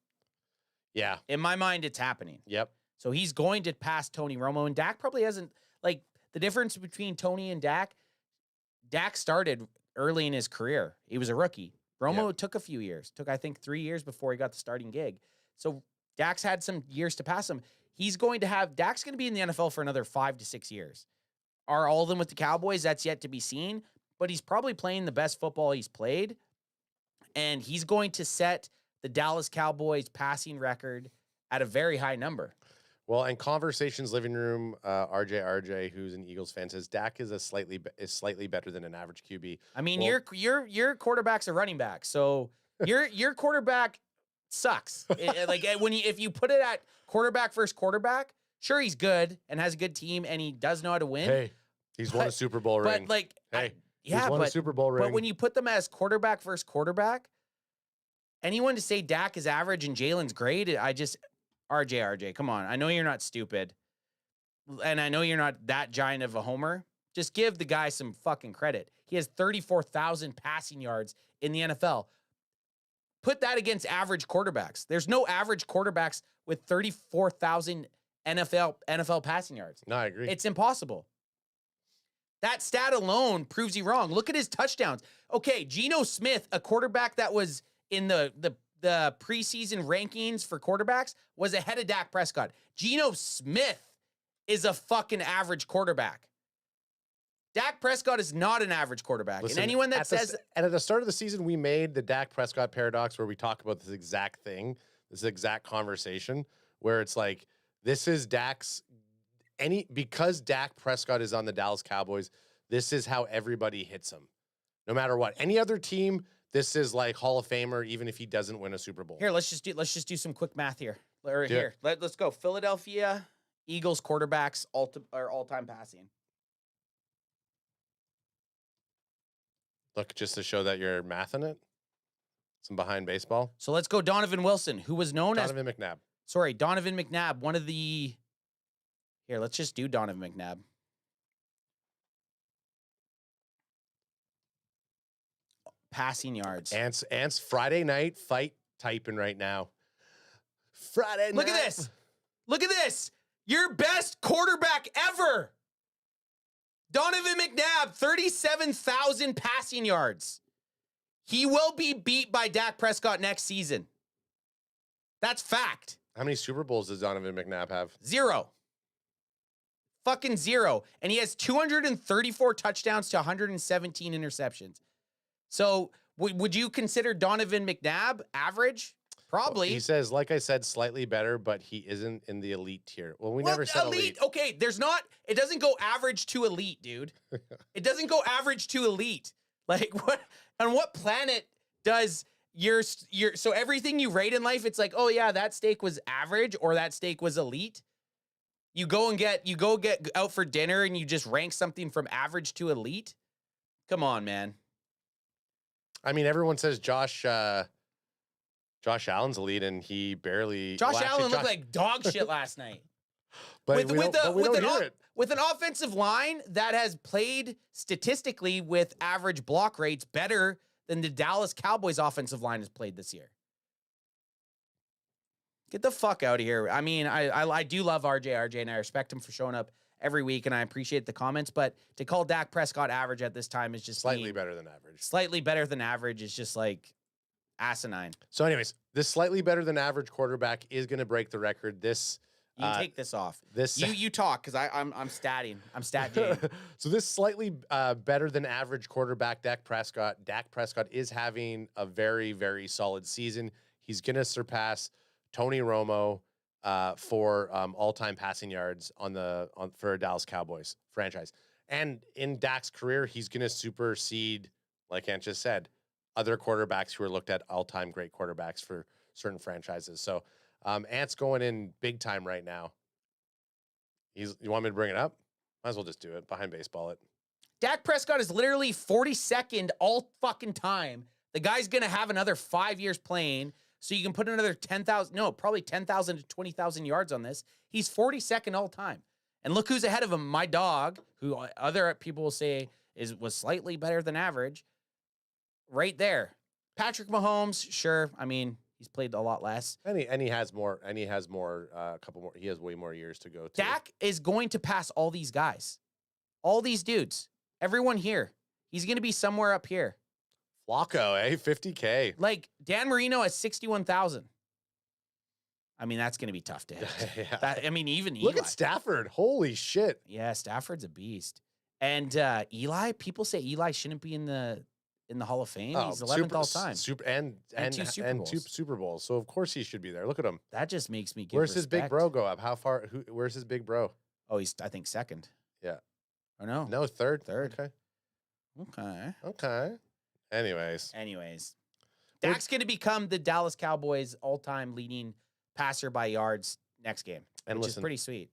Yeah. In my mind, it's happening. Yep. So he's going to pass Tony Romo, and Dak probably hasn't, like, the difference between Tony and Dak started early in his career. He was a rookie. Romo took a few years. Took, I think, 3 years before he got the starting gig. So Dak's had some years to pass him. Dak's going to be in the NFL for another 5 to 6 years. Are all of them with the Cowboys? That's yet to be seen. But he's probably playing the best football he's played. And he's going to set the Dallas Cowboys passing record at a very high number. Well, in Conversations Living Room, RJ, who's an Eagles fan, says Dak is slightly better than an average QB. I mean, your quarterback's a running back, so your quarterback sucks. If you put it at quarterback versus quarterback, sure, he's good and has a good team and he does know how to win. Hey, he's won a Super Bowl ring. But he's won a Super Bowl ring. But when you put them as quarterback versus quarterback, anyone to say Dak is average and Jalen's great, RJ, come on. I know you're not stupid. And I know you're not that giant of a homer. Just give the guy some fucking credit. He has 34,000 passing yards in the NFL. Put that against average quarterbacks. There's no average quarterbacks with 34,000 NFL passing yards. No, I agree. It's impossible. That stat alone proves you wrong. Look at his touchdowns. Okay, Geno Smith, a quarterback that was in the preseason rankings for quarterbacks, was ahead of Dak Prescott. Geno Smith is a fucking average quarterback. Dak Prescott is not an average quarterback. Listen, and anyone that says... And at the start of the season, we made the Dak Prescott paradox where we talk about this exact thing, this exact conversation, where it's like, this is because Dak Prescott is on the Dallas Cowboys, this is how everybody hits him. No matter what. Any other team, this is like Hall of Famer, even if he doesn't win a Super Bowl. Here, let's just do some quick math here. Let's go. Philadelphia Eagles quarterbacks all-time passing. Look, just to show that you're mathing it. Some behind baseball. So let's go Donovan Wilson, who was known Donovan McNabb. Sorry, Donovan McNabb, one of the... Here, let's just do Donovan McNabb. Passing yards. Ants Friday night fight typing right now. Friday night. Look at this. Look at this. Your best quarterback ever. Donovan McNabb, 37,000 passing yards. He will be beat by Dak Prescott next season. That's fact. How many Super Bowls does Donovan McNabb have? 0. Fucking 0. And he has 234 touchdowns to 117 interceptions. So would you consider Donovan McNabb average? Probably. Well, he says, like I said, slightly better, but he isn't in the elite tier. Well, we never said elite. Okay, it doesn't go average to elite, dude. It doesn't go average to elite. Like, what, on what planet does so everything you rate in life, it's like, oh yeah, that steak was average or that steak was elite. You go get out for dinner and you just rank something from average to elite. Come on, man. I mean, everyone says Josh Allen's elite, and he barely... Allen looked like dog shit last night. But we don't hear it. With an offensive line that has played statistically with average block rates better than the Dallas Cowboys offensive line has played this year. Get the fuck out of here. I mean, I do love RJ, and I respect him for showing up every week, and I appreciate the comments, but to call Dak Prescott average at this time is just slightly better than average. Slightly better than average is just like asinine. So anyways, this slightly better than average quarterback is going to break the record. This you can take this off. You talk because I'm statting. I'm stat Jane. So this slightly better than average quarterback, Dak Prescott is having a very, very solid season. He's going to surpass Tony Romo for all-time passing yards for a Dallas Cowboys franchise. And in Dak's career, he's going to supersede, like Ant just said, other quarterbacks who are looked at all-time great quarterbacks for certain franchises. So Ant's going in big time right now. You want me to bring it up? Might as well just do it. Behind baseball it. Dak Prescott is literally 42nd all fucking time. The guy's going to have another 5 years playing, so you can put another 10,000, probably 10,000 to 20,000 yards on this. He's 42nd all time. And look who's ahead of him. My dog, who other people will say was slightly better than average, right there. Patrick Mahomes, sure. I mean, he's played a lot less. And he has more, a couple more. He has way more years to go to. Dak is going to pass all these guys. All these dudes. Everyone here. He's going to be somewhere up here. Flacco, 50K. Like, Dan Marino has 61,000. I mean, that's going to be tough to hit. Yeah. Even Eli. Look at Stafford. Holy shit. Yeah, Stafford's a beast. And Eli, people say Eli shouldn't be in the Hall of Fame. He's 11th all time. Two Super Bowls. So of course he should be there. Look at him. That just makes me give Where's respect. his big bro go up? How far? Where's his big bro? Oh, he's I think second. Yeah. Or no? No, third. Okay. Anyways. Dak's going to become the Dallas Cowboys all-time leading passer by yards next game, which is pretty sweet.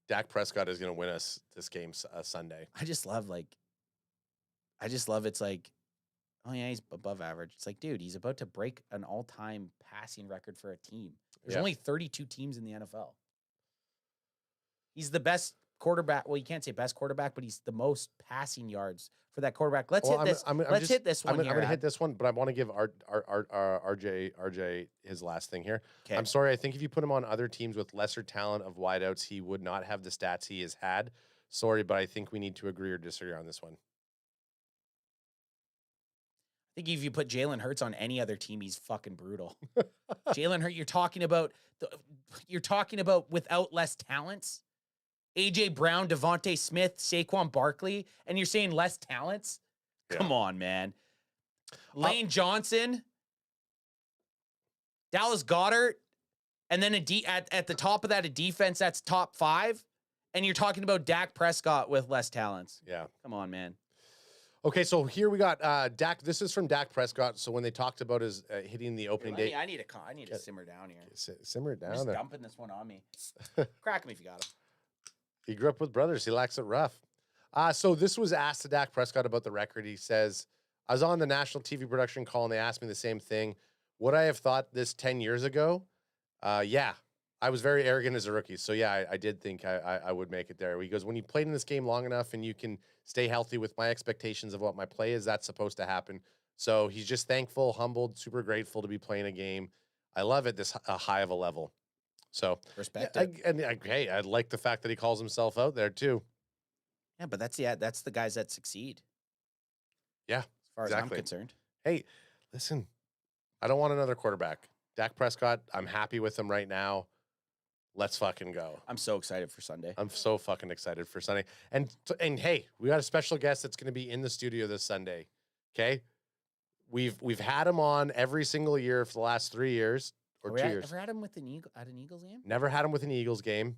Dak Prescott is going to win us this game Sunday. I just love it's like, oh yeah, he's above average. It's like, dude, he's about to break an all-time passing record for a team. There's only 32 teams in the NFL. He's the best quarterback. Well, you can't say best quarterback, but he's the most passing yards for that quarterback. Let's hit this. Let's hit this one. I'm going to hit this one, but I want to give RJ his last thing here. Okay. I'm sorry. I think if you put him on other teams with lesser talent of wideouts, he would not have the stats he has had. Sorry, but I think we need to agree or disagree on this one. I think if you put Jalen Hurts on any other team, he's fucking brutal. Jalen Hurts, you're talking about without less talents. A.J. Brown, Devontae Smith, Saquon Barkley, and you're saying less talents? Yeah. Come on, man. Lane Johnson, Dallas Goedert, and then at the top of that, a defense that's top 5, and you're talking about Dak Prescott with less talents. Yeah. Come on, man. Okay, so here we got Dak. This is from Dak Prescott. So when they talked about his hitting the opening day, I need to simmer down here. Simmer it down. Just dumping this one on me. Crack him if you got him. He grew up with brothers. He likes it rough. So this was asked to Dak Prescott about the record. He says, I was on the national TV production call, and they asked me the same thing. Would I have thought this 10 years ago? Yeah. I was very arrogant as a rookie. So, yeah, I did think I would make it there. He goes, when you played in this game long enough and you can stay healthy with my expectations of what my play is, that's supposed to happen. So he's just thankful, humbled, super grateful to be playing a game. I love it, this high of a level. So respect it. Hey, I like the fact that he calls himself out there too. Yeah, but that's the guys that succeed. Yeah, as far as I'm concerned. Hey, listen, I don't want another quarterback. Dak Prescott, I'm happy with him right now. Let's fucking go. I'm so excited for Sunday. I'm so fucking excited for Sunday. And hey, we got a special guest that's going to be in the studio this Sunday. Okay, we've had him on every single year for the last 3 years. Or 2 years. Ever had him with an Eagles game? Never had him with an Eagles game.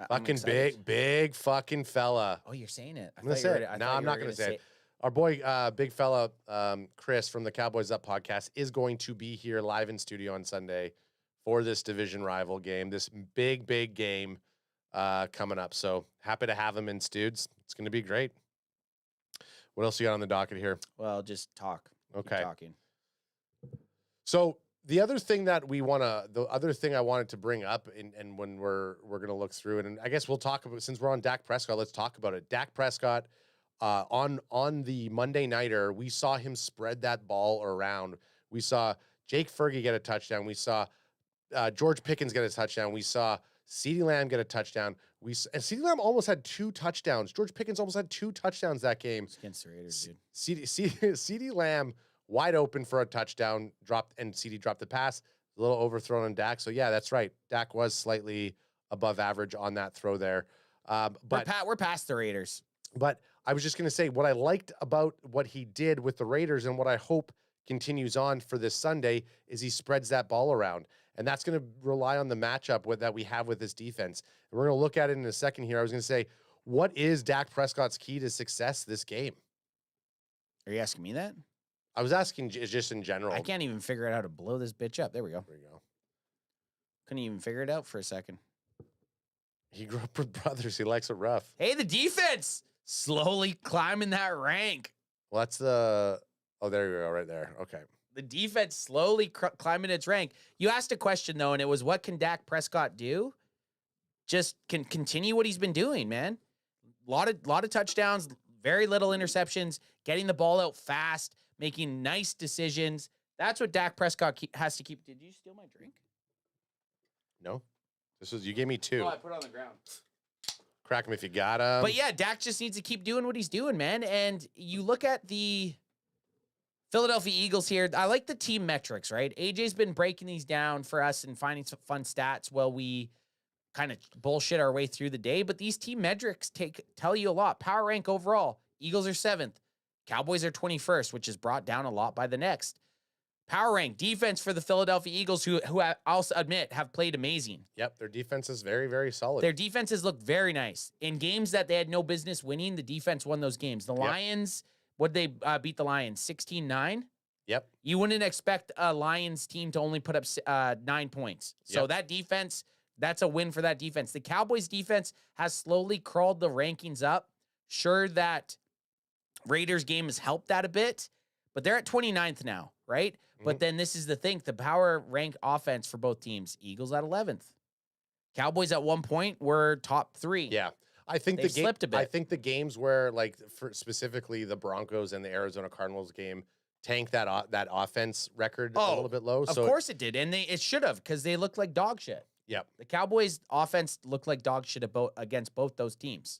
Fucking big fucking fella. Oh, you're saying it. I'm going to say it. No, I'm not going to say it. Our boy, big fella, Chris from the Cowboys Up podcast is going to be here live in studio on Sunday for this division rival game, this big game coming up. So happy to have him in studs. It's going to be great. What else you got on the docket here? Well, just talk. Okay. Keep talking. So The other thing that the other thing I wanted to bring up, and when we're gonna look through it, and I guess we'll talk about, since we're on Dak Prescott, let's talk about it. Dak Prescott, on the Monday nighter, we saw him spread that ball around. We saw Jake Fergie get a touchdown. We saw George Pickens get a touchdown. We saw CeeDee Lamb get a touchdown. And CeeDee Lamb almost had 2 touchdowns. George Pickens almost had 2 touchdowns that game. It's against the Raiders, dude. CeeDee Lamb wide open for a touchdown, and CeeDee dropped the pass. A little overthrown on Dak. So yeah, that's right. Dak was slightly above average on that throw there. But we're past the Raiders. But I was just going to say, what I liked about what he did with the Raiders, and what I hope continues on for this Sunday, is he spreads that ball around. And that's going to rely on the matchup that we have with this defense. And we're going to look at it in a second here. I was going to say, what is Dak Prescott's key to success this game? Are you asking me that? I was asking just in general. I can't even figure out how to blow this bitch up. There we go. There you go. Couldn't even figure it out for a second. He grew up with brothers. He likes it rough. Hey, the defense slowly climbing that rank. Well, that's the... Oh, there you go, right there. Okay. The defense slowly climbing its rank. You asked a question, though, and it was, what can Dak Prescott do? Just can continue what he's been doing, man. Lot of touchdowns, very little interceptions, getting the ball out fast, making nice decisions. That's what Dak Prescott has to keep. Did you steal my drink? No. You gave me 2. Oh, I put it on the ground. Crack him if you got him. But yeah, Dak just needs to keep doing what he's doing, man. And you look at the Philadelphia Eagles here. I like the team metrics, right? AJ's been breaking these down for us and finding some fun stats while we kind of bullshit our way through the day. But these team metrics tell you a lot. Power rank overall, Eagles are 7th. Cowboys are 21st, which is brought down a lot by the next. Power rank defense for the Philadelphia Eagles, who I'll admit have played amazing. Yep, their defense is very, very solid. Their defenses look very nice. In games that they had no business winning, the defense won those games. The Lions, what'd they beat the Lions? 16-9? Yep. You wouldn't expect a Lions team to only put up 9 points. So that defense, that's a win for that defense. The Cowboys defense has slowly crawled the rankings up. Sure, that Raiders game has helped that a bit, but they're at 29th now, right? But then this is the thing, the power rank offense for both teams. Eagles at 11th. Cowboys at 1 point were top 3. Yeah. I think they slipped a bit. I think the games where, like, for specifically the Broncos and the Arizona Cardinals game, tanked that offense record a little bit low. Of course it did, and it should have, because they looked like dog shit. Yep. The Cowboys offense looked like dog shit against both those teams.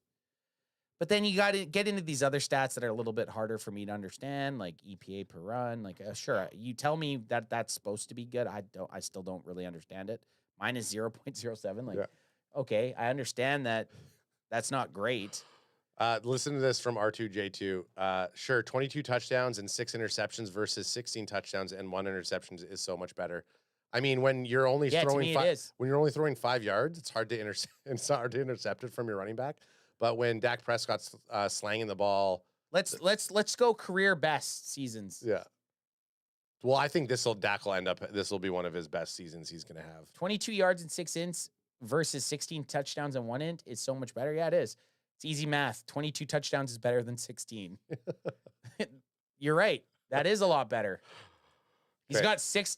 But then you got to get into these other stats that are a little bit harder for me to understand, like EPA per run. Like, sure, you tell me that that's supposed to be good. I still don't really understand it. Mine is 0.07. Like, okay, I understand that that's not great. Listen to this from R2J2. Sure, 22 touchdowns and 6 interceptions versus 16 touchdowns and 1 interception is so much better. I mean, when you're only throwing 5 yards, it's hard to intercept it from your running back. But when Dak Prescott's slanging the ball, let's go career best seasons. Yeah. Well, I think this will be one of his best seasons he's going to have. 22 yards and 6 ints versus 16 touchdowns and 1 int is so much better. Yeah, it is. It's easy math. 22 touchdowns is better than 16. You're right. That is a lot better. He's got six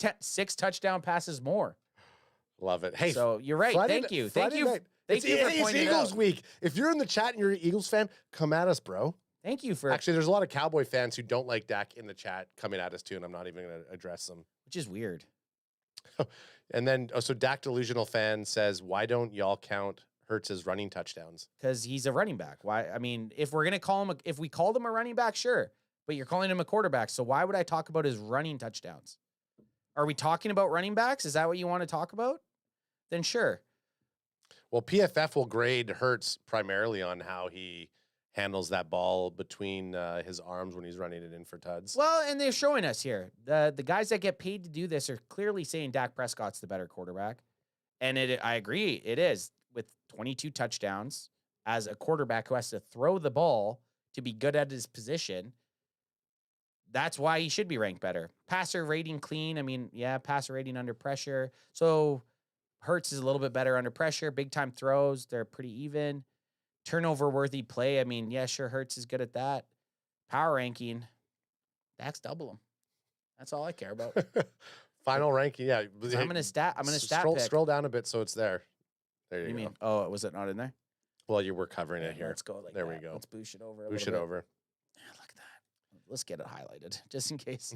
touchdown passes more. Love it. Hey, so you're right. Thank you. Thank you for pointing it out. Eagles week. If you're in the chat and you're an Eagles fan, come at us, bro. Thank you for... Actually, there's a lot of Cowboy fans who don't like Dak in the chat coming at us too, and I'm not even going to address them. Which is weird. And then, so Dak Delusional fan says, why don't y'all count Hurts' running touchdowns? Because he's a running back. Why? I mean, if we're going to call him, if we called him a running back, sure. But you're calling him a quarterback, so why would I talk about his running touchdowns? Are we talking about running backs? Is that what you want to talk about? Then sure. Well, PFF will grade Hurts primarily on how he handles that ball between his arms when he's running it in for tuds. Well, and they're showing us here. The guys that get paid to do this are clearly saying Dak Prescott's the better quarterback. And I agree, it is. With 22 touchdowns as a quarterback who has to throw the ball to be good at his position, that's why he should be ranked better. Passer rating clean. I mean, yeah, passer rating under pressure. So Hurts is a little bit better under pressure. Big time throws, they're pretty even. Turnover worthy play. I mean, yeah, sure, Hurts is good at that. Power ranking, Dak's double him. That's all I care about. Final ranking, yeah. I'm gonna stat pick. Scroll down a bit so it's there. There What you do you go. mean? Oh, was it not in there? Well, you were covering it Yeah, here. let's go like there that. we go. Let's boosh it over. Boosh it over. Yeah, look at that. Let's get it highlighted just in case.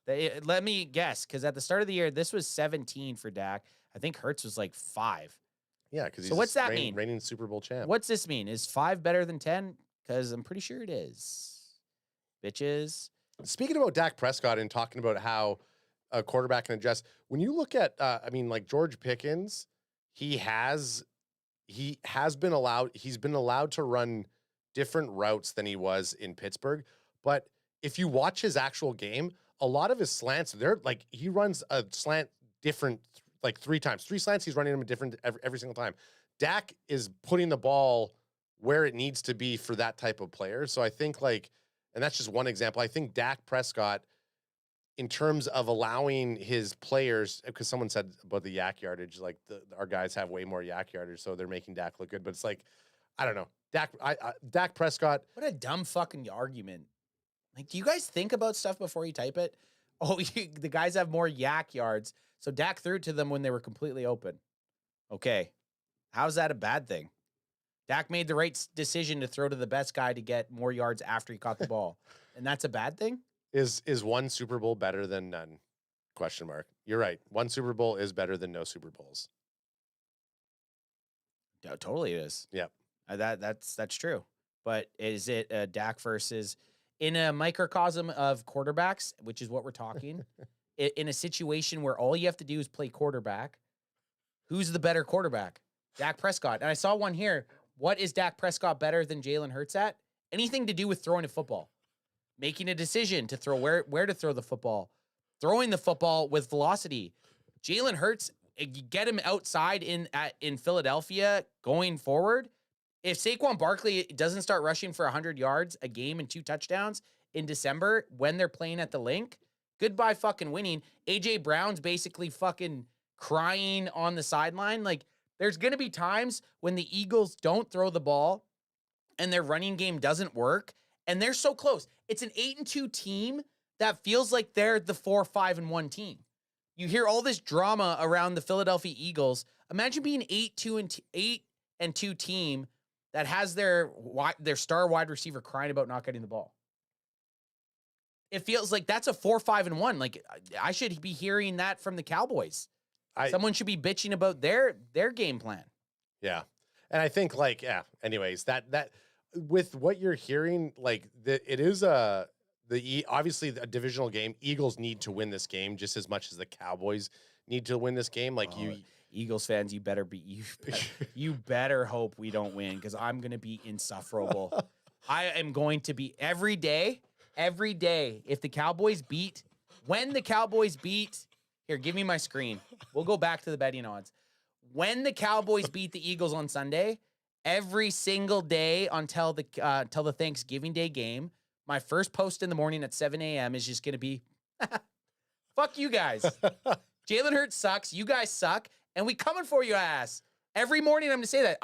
Let me guess, because at the start of the year, this was 17 for Dak. I think Hurts was like 5. Yeah, because So what's that mean? Reigning Super Bowl champ. What's this mean? Is 5 better than 10? Because I'm pretty sure it is. Bitches. Speaking about Dak Prescott and talking about how a quarterback can adjust, when you look at, like George Pickens, he's been allowed to run different routes than he was in Pittsburgh. But if you watch his actual game, a lot of his slants, he runs a slant different, like 3 times. 3 slants, he's running them different every single time. Dak is putting the ball where it needs to be for that type of player. So I think and that's just one example. I think Dak Prescott, in terms of allowing his players, because someone said about the yak yardage, like our guys have way more yak yardage, so they're making Dak look good. But it's like, I don't know. Dak Prescott. What a dumb fucking argument. Like, do you guys think about stuff before you type it? Oh, the guys have more yak yards, so Dak threw it to them when they were completely open. Okay. How's that a bad thing? Dak made the right decision to throw to the best guy to get more yards after he caught the ball. And that's a bad thing? Is one Super Bowl better than none? Question mark. You're right. One Super Bowl is better than no Super Bowls. Yeah, totally it is. Yep. That's true. But is it Dak versus, in a microcosm of quarterbacks, which is what we're talking, in a situation where all you have to do is play quarterback, who's the better quarterback? Dak Prescott. And I saw one here. What is Dak Prescott better than Jalen Hurts at? Anything to do with throwing a football. Making a decision to throw where to throw the football. Throwing the football with velocity. Jalen Hurts, you get him outside in Philadelphia going forward. If Saquon Barkley doesn't start rushing for 100 yards a game and 2 touchdowns in December when they're playing at the Link, goodbye fucking winning. A.J. Brown's basically fucking crying on the sideline. Like, there's going to be times when the Eagles don't throw the ball and their running game doesn't work, and they're so close. It's an 8-2 team that feels like they're the 4-5-1 team. You hear all this drama around the Philadelphia Eagles. Imagine being 8-2 team that has their star wide receiver crying about not getting the ball. It feels like that's a 4-5-1. Like, I should be hearing that from the Cowboys. Someone should be bitching about their game plan. Yeah. And I think anyways, that with what you're hearing, it is obviously a divisional game. Eagles need to win this game just as much as the Cowboys need to win this game. Eagles fans, you better hope we don't win, because I'm going to be insufferable. I am going to be every day, if the Cowboys beat, here, give me my screen. We'll go back to the betting odds. When the Cowboys beat the Eagles on Sunday, every single day until the Thanksgiving Day game, my first post in the morning at 7 a.m. is just going to be, fuck you guys. Jalen Hurts sucks. You guys suck. And we coming for you ass. Every morning I'm going to say that.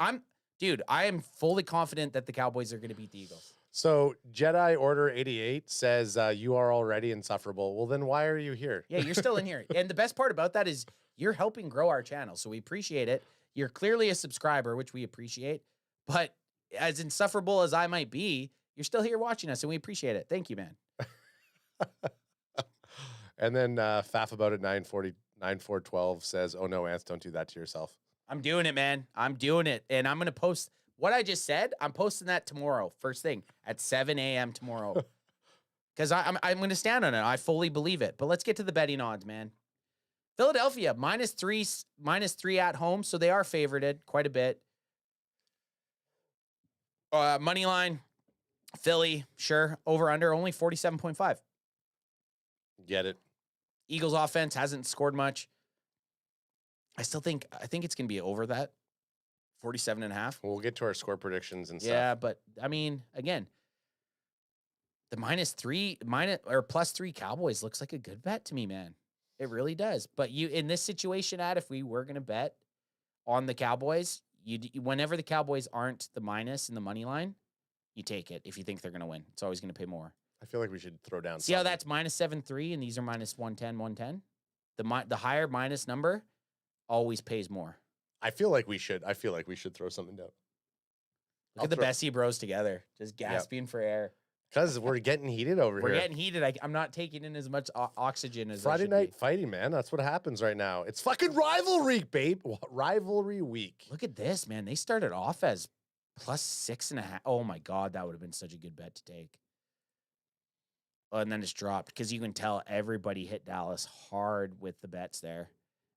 I am fully confident that the Cowboys are going to beat the Eagles. So Jedi Order 88 says you are already insufferable. Well, then why are you here? Yeah, you're still in here. And the best part about that is you're helping grow our channel. So we appreciate it. You're clearly a subscriber, which we appreciate. But as insufferable as I might be, you're still here watching us, and we appreciate it. Thank you, man. And then Faff about it 9412 says, "Oh no, Ants, don't do that to yourself." I'm doing it, man. I'm doing it. And I'm going to post what I just said. I'm posting that tomorrow, first thing, at 7 a.m. tomorrow. Because I'm going to stand on it. I fully believe it. But let's get to the betting odds, man. Philadelphia, -3 at home, so they are favorited quite a bit. Money line, Philly, sure. Over-under, only 47.5. Get it. Eagles offense hasn't scored much. I think it's going to be over that. 47.5. We'll get to our score predictions and stuff. Yeah, but I mean, again, the +3 Cowboys looks like a good bet to me, man. It really does. But in this situation, if we were going to bet on the Cowboys, whenever the Cowboys aren't the minus in the money line, you take it if you think they're going to win. It's always going to pay more. I feel like we should throw down. See how that's -7.3 and these are -110, 110? the higher minus number always pays more. I feel like we should throw something down. Look at the Bessie bros together, just gasping for air. Because we're getting heated over here. We're getting heated. I'm not taking in as much oxygen as Friday night fighting, man. That's what happens right now. It's fucking rivalry, babe. Rivalry week. Look at this, man. They started off as +6.5. Oh my God, that would have been such a good bet to take. Oh, and then it's dropped because you can tell everybody hit Dallas hard with the bets there.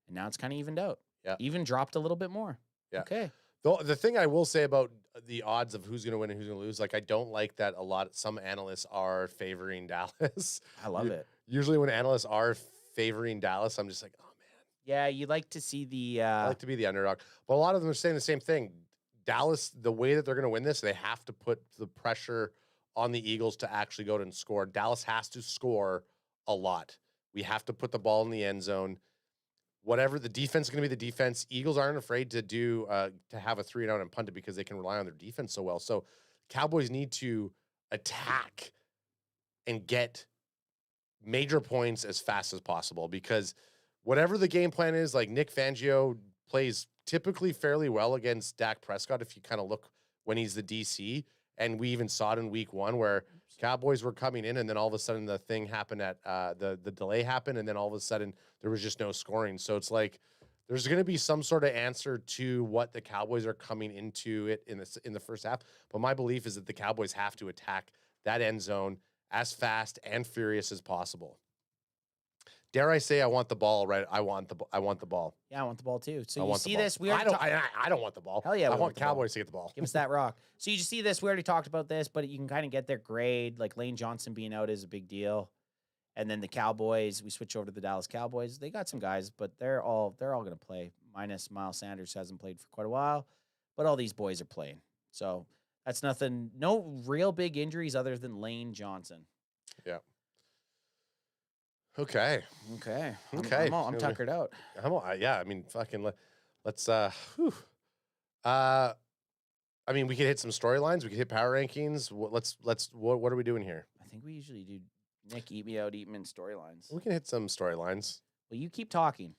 And now it's kind of evened out. Yeah. Even dropped a little bit more. Yeah. Okay. The thing I will say about the odds of who's going to win and who's going to lose, like I don't like that some analysts are favoring Dallas. I love it. Usually when analysts are favoring Dallas, I'm just like, oh man. Yeah, you like to see the I like to be the underdog. But a lot of them are saying the same thing. Dallas, the way that they're going to win this, they have to put the pressure on the Eagles to actually go and score. Dallas has to score a lot. We have to put the ball in the end zone. Whatever the defense is going to be, the defense. Eagles aren't afraid to do to have a 3-and-out and punt it because they can rely on their defense so well. So Cowboys need to attack and get major points as fast as possible because whatever the game plan is, like Nick Fangio plays typically fairly well against Dak Prescott if you kind of look when he's the DC. And we even saw it in week 1 where Cowboys were coming in and then all of a sudden the thing happened at the delay happened and then all of a sudden there was just no scoring. So it's like there's going to be some sort of answer to what the Cowboys are coming into it in the first half. But my belief is that the Cowboys have to attack that end zone as fast and furious as possible. Dare I say I want the ball, right? I want the ball. Yeah, I want the ball too. So I you see this? We I don't want the ball. Hell yeah, I want Cowboys to get the ball. Give us that rock. So you just see this. We already talked about this, but you can kind of get their grade. Like Lane Johnson being out is a big deal. And then the Cowboys, we switch over to the Dallas Cowboys. They got some guys, but they're all going to play. Minus Miles Sanders hasn't played for quite a while, but all these boys are playing. So that's nothing. No real big injuries other than Lane Johnson. Yeah. Okay. I'm tuckered out. Yeah. I mean, fucking. Let's. I mean, we could hit some storylines. We could hit power rankings. What are we doing here? I think we usually do Nick Eat Me Out, Eat Me In storylines. We can hit some storylines. Well, you keep talking.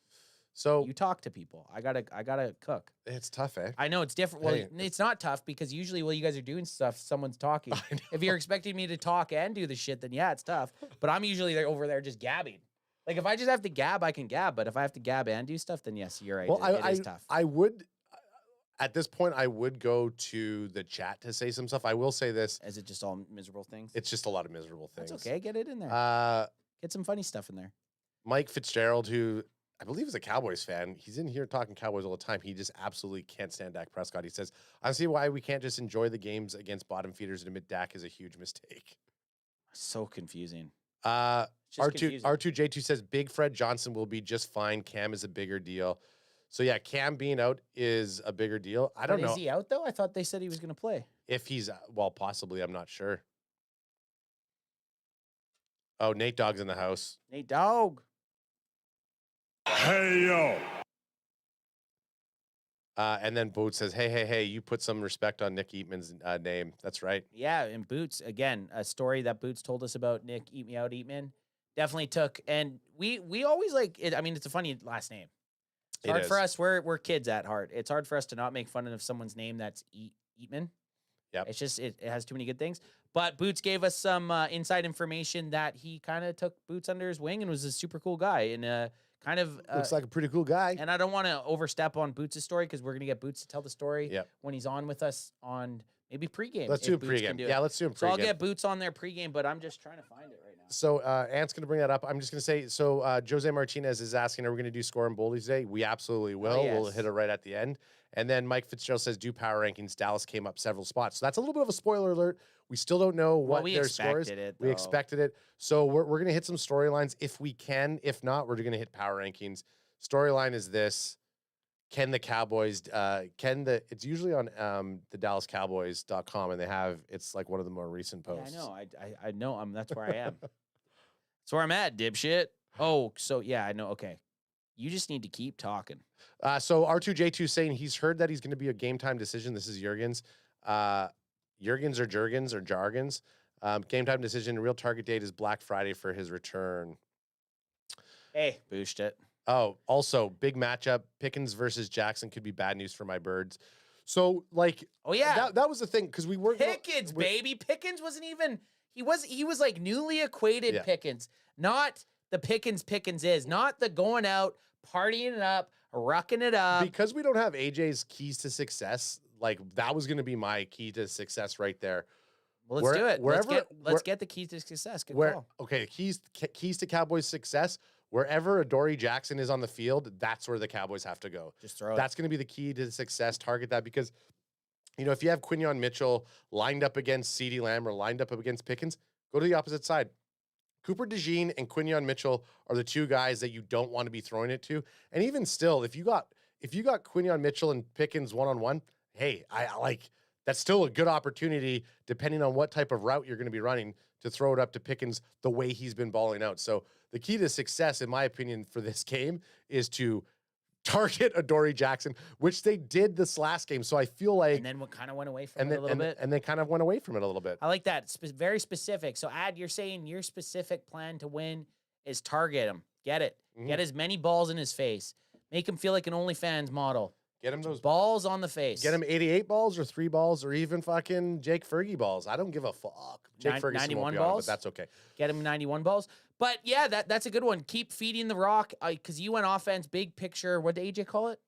So you talk to people. I gotta cook. It's tough, eh? I know it's different. Well, it's not tough because usually while you guys are doing stuff, someone's talking. If you're expecting me to talk and do the shit, then yeah, it's tough. But I'm usually over there just gabbing. Like if I just have to gab, I can gab. But if I have to gab and do stuff, then yes, you're right. Well, it is tough. I would, at this point, I would go to the chat to say some stuff. I will say this: is it just all miserable things? It's just a lot of miserable things. That's okay. Get it in there. Get some funny stuff in there. Mike Fitzgerald, who I believe is a Cowboys fan, he's in here talking Cowboys all the time. He just absolutely can't stand Dak Prescott. He says, I see why we can't just enjoy the games against bottom feeders and admit Dak is a huge mistake. So confusing. R2J2 says Big Fred Johnson will be just fine. Cam is a bigger deal. So yeah, Cam being out is a bigger deal. I don't know. Is he out though? I thought they said he was going to play. If he's, well, possibly. I'm not sure. Oh, Nate Dogg's in the house. Nate Dogg. Hey, yo. And then Boots says, hey, you put some respect on Nick Eatman's name. That's right. Yeah, and Boots, again, a story that Boots told us about Nick Eat Me Out, Eatman. Definitely took, and we always like it. I mean, it's a funny last name. It's hard for us. We're kids at heart. It's hard for us to not make fun of someone's name that's Eatman. Yeah. It's just, it has too many good things. But Boots gave us some inside information that he kind of took Boots under his wing and was a super cool guy. And kind of looks like a pretty cool guy. And I don't want to overstep on Boots' story because we're going to get Boots to tell the story when he's on with us on maybe pregame. Let's do a pregame. Yeah, let's do a pregame. So I'll get Boots on there pregame, but I'm just trying to find it right now. So Ant's going to bring that up. I'm just going to say, so Jose Martinez is asking, are we going to do score and boldy today? We absolutely will. Yes. We'll hit it right at the end. And then Mike Fitzgerald says, do power rankings. Dallas came up several spots. So that's a little bit of a spoiler alert. We still don't know what their score is. We expected it. So we're going to hit some storylines if we can. If not, we're going to hit power rankings. Storyline is this. Can the Cowboys, it's usually on the DallasCowboys.com, and it's like one of the more recent posts. Yeah, I know. I know. That's where I am. That's where I'm at, dipshit. Oh, so yeah, I know. Okay. You just need to keep talking. So R2J2 saying he's heard that he's going to be a game time decision. This is Jurgens. Jurgens or Jurgens or Jargens. Game time decision. Real target date is Black Friday for his return. Hey, boosted it. Oh, also big matchup. Pickens versus Jackson could be bad news for my Birds. So like, Oh yeah, that was the thing because we were Pickens, baby. Pickens wasn't even. He was like newly acquainted Pickens, not the Pickens is, not the going out partying it up, rucking it up. Because we don't have AJ's keys to success. Like that was going to be my key to success right there. Well, let's do it. Let's get the keys to success. Good call. Okay, keys to Cowboys success. Wherever Adoree Jackson is on the field, that's where the Cowboys have to go. Just throw it. That's going to be the key to success. Target that because, you know, if you have Quinnen Mitchell lined up against CeeDee Lamb or lined up against Pickens, go to the opposite side. Cooper DeJean and Quinnen Mitchell are the two guys that you don't want to be throwing it to. And even still, if you got Quinnen Mitchell and Pickens one-on-one, hey, I like that's still a good opportunity, depending on what type of route you're going to be running, to throw it up to Pickens the way he's been balling out. So the key to success, in my opinion, for this game is to target Adoree Jackson, which they did this last game. So I feel like... And then what kind of went away from it a little bit. And they kind of went away from it a little bit. I like that. Very specific. So, you're saying your specific plan to win is target him. Get it. Get as many balls in his face. Make him feel like an OnlyFans model. Get him those balls on the face. Get him 88 balls or 3 balls or even fucking Jake Fergie balls. I don't give a fuck. Jake Ferguson 91 won't be balls, on it, but that's okay. Get him 91 balls. But yeah, that's a good one. Keep feeding the rock because you went offense, big picture. What did AJ call it?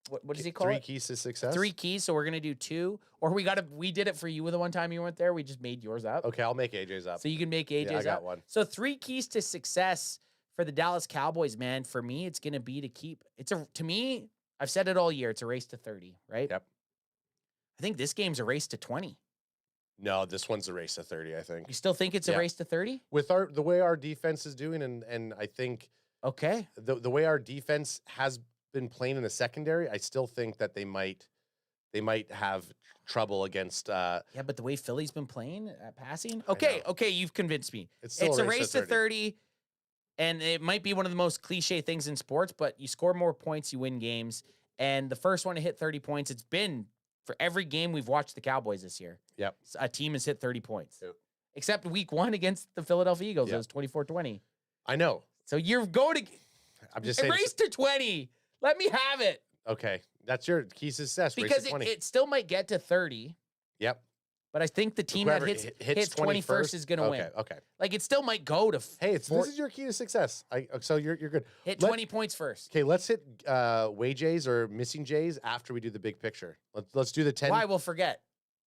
What does he call it? 3 keys to success. 3 keys. So we're gonna do 2, or we did it for you the one time you went there. We just made yours up. Okay, I'll make AJ's up. So you can make AJ's up. I got one. So 3 keys to success for the Dallas Cowboys, man. For me, it's gonna be to keep. To me, I've said it all year. It's a race to 30, right? Yep. I think this game's a race to 20. No, this one's a race to 30, I think. You still think it's a race to 30? With the way our defense is doing, and I think the way our defense has been playing in the secondary, I still think that they might have trouble against yeah, but the way Philly's been playing at passing. Okay, you've convinced me. It's a race to 30. And it might be one of the most cliche things in sports, but you score more points, you win games. And the first one to hit 30 points, it's been for every game we've watched the Cowboys this year. Yep. A team has hit 30 points. Yep. Except week 1 against the Philadelphia Eagles. It was 24-20. I know. So you're going to... I'm just saying... Race to 20. Let me have it. Okay. That's your key to success. Because race to 20. It still might get to 30. Yep. But I think the team that hits 21st is going to win. Okay. Like, it still might go to... Hey, this is your key to success. So you're good. Hit 20 points first. Okay, let's hit way J's or missing J's after we do the big picture. Let's do the 10. Why? We'll forget.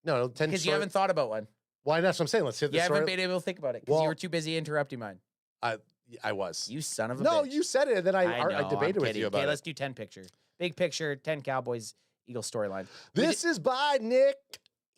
No, 10. Because you haven't thought about one. Why? That's what I'm saying. Let's hit the You haven't been able to think about it because you were too busy interrupting mine. I was. You son of a bitch. No, you said it, and then I debated with you about it. Okay, let's do 10 picture. Big picture, 10 Cowboys, Eagles storyline. This is by Nick.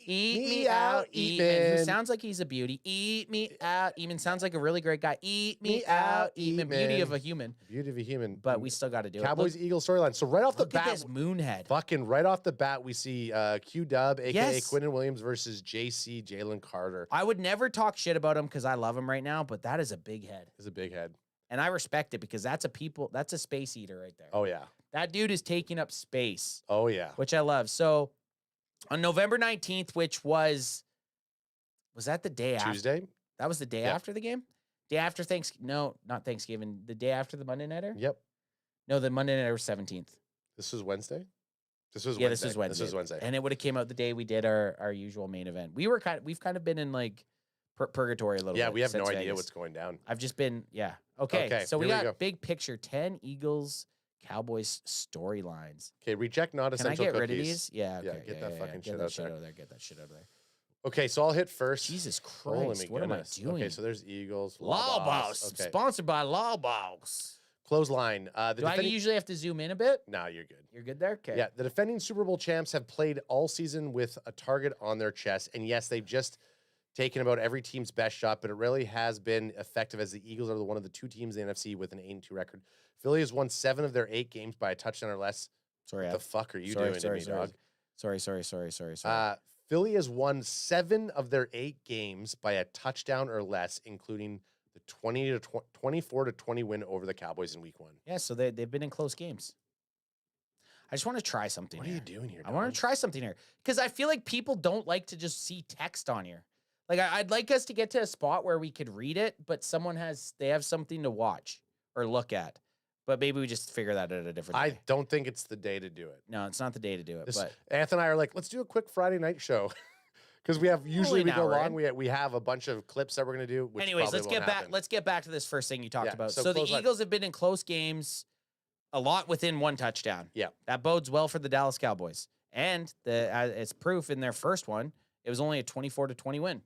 Eat me out, Eatman. Who sounds like he's a beauty. Eat me out, Eatman. Sounds like a really great guy. Eat me out, Eatman. Beauty of a human. Beauty of a human. But we still got to do Cowboys Eagles storyline. So right off the bat, look at this moonhead. Fucking right off the bat, we see Q-Dub, aka Quinnen Williams versus JC Jalen Carter. I would never talk shit about him because I love him right now, but that is a big head. It's a big head. And I respect it because that's a space eater right there. Oh yeah. That dude is taking up space. Oh yeah. Which I love. So on November 19th, which was that the day after? Tuesday? That was the day after the game? Day after Thanksgiving? No, not Thanksgiving. The day after the Monday Nighter? Yep. No, the Monday Nighter was 17th. This was Wednesday? This was Wednesday. This was Wednesday. And it would have came out the day we did our usual main event. We've kind of been in like purgatory a little bit. Yeah, we have no idea Vegas. what's going down. I've just been, Okay, so we got big picture, 10 Eagles Cowboys storylines. Okay, reject not essential cookies. Can I get rid of these? Yeah, okay. Get that fucking shit out there. Get that shit out of there. Okay, so I'll hit first. Jesus Christ, what am I doing? Okay, so there's Eagles. Law Boss. Okay. Sponsored by Law Boss. Clothesline. Do I usually have to zoom in a bit? No, you're good. You're good there? Okay. Yeah, the defending Super Bowl champs have played all season with a target on their chest. And yes, they've just taken about every team's best shot, but it really has been effective as the Eagles are one of the 2 teams in the NFC with an 8-2 record. Philly has won 7 of their 8 games by a touchdown or less. Sorry, what the fuck are you doing to me, dog? Sorry. Philly has won 7 of their 8 games by a touchdown or less, including the 24-20 win over the Cowboys in Week 1. Yeah, so they've been in close games. I just want to try something. What are you doing here, I want to try something here because I feel like people don't like to just see text on here. Like I'd like us to get to a spot where we could read it, but they have something to watch or look at. But maybe we just figure that out a different day. I don't think it's the day to do it. No, it's not the day to do it. This, But Anthony and I are like, let's do a quick Friday night show. Because we have usually we an go hour long. We have a bunch of clips that we're gonna do. Which anyways, probably let's won't get back. happen. Let's get back to this first thing you talked Yeah, about. so So the close line. Eagles have been in close games, a lot within one touchdown. Yeah, that bodes well for the Dallas Cowboys. And it's proof in their first one, it was only a 24-20 win.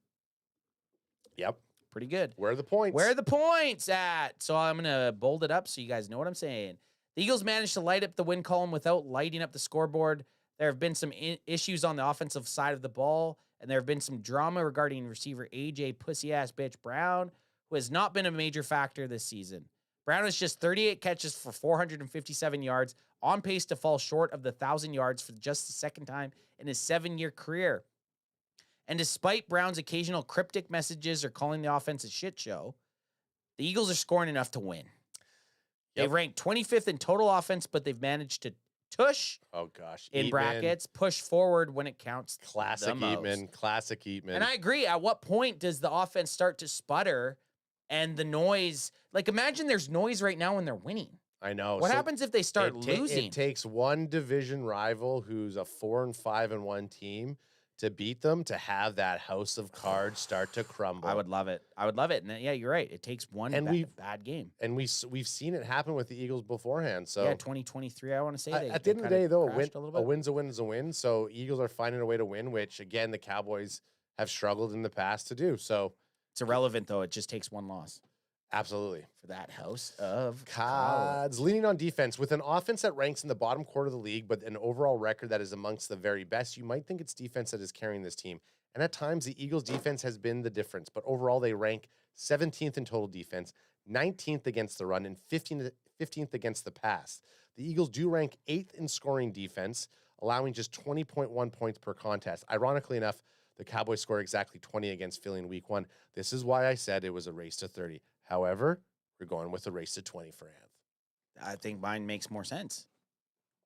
Yep, pretty good. Where are the points? Where are the points at? So I'm gonna bold it up so you guys know what I'm saying. The Eagles managed to light up the win column without lighting up the scoreboard. There have been some issues on the offensive side of the ball, and there have been some drama regarding receiver AJ Pussy-ass bitch Brown, who has not been a major factor this season. Brown has just 38 catches for 457 yards, on pace to fall short of the 1,000 yards for just the second time in his 7-year career. And despite Brown's occasional cryptic messages or calling the offense a shit show, the Eagles are scoring enough to win. They ranked 25th in total offense, but they've managed to tush. Oh gosh, In Eatman. brackets, push forward when it counts. Classic Eatman. Classic Eatman. And I agree. At what point does the offense start to sputter and the noise? Like, imagine there's noise right now when they're winning. I know. What happens if they start losing? It takes one division rival who's a 4-5-1 team to beat them to have that house of cards start to crumble. I would love it. I would love it. And yeah, you're right. It takes one bad game. And we've seen it happen with the Eagles beforehand. So yeah, 2023, I want to say. At the end of the day, though, a win's a win is a win. So Eagles are finding a way to win, which again the Cowboys have struggled in the past to do. So it's irrelevant, though. It just takes one loss. Absolutely. For that house of cards. Leaning on defense. With an offense that ranks in the bottom quarter of the league, but an overall record that is amongst the very best, you might think it's defense that is carrying this team. And at times, the Eagles' defense has been the difference. But overall, they rank 17th in total defense, 19th against the run, and 15th against the pass. The Eagles do rank 8th in scoring defense, allowing just 20.1 points per contest. Ironically enough, the Cowboys score exactly 20 against Philly in week 1. This is why I said it was a race to 30. However, we're going with a race to 20 for Anth. I think mine makes more sense.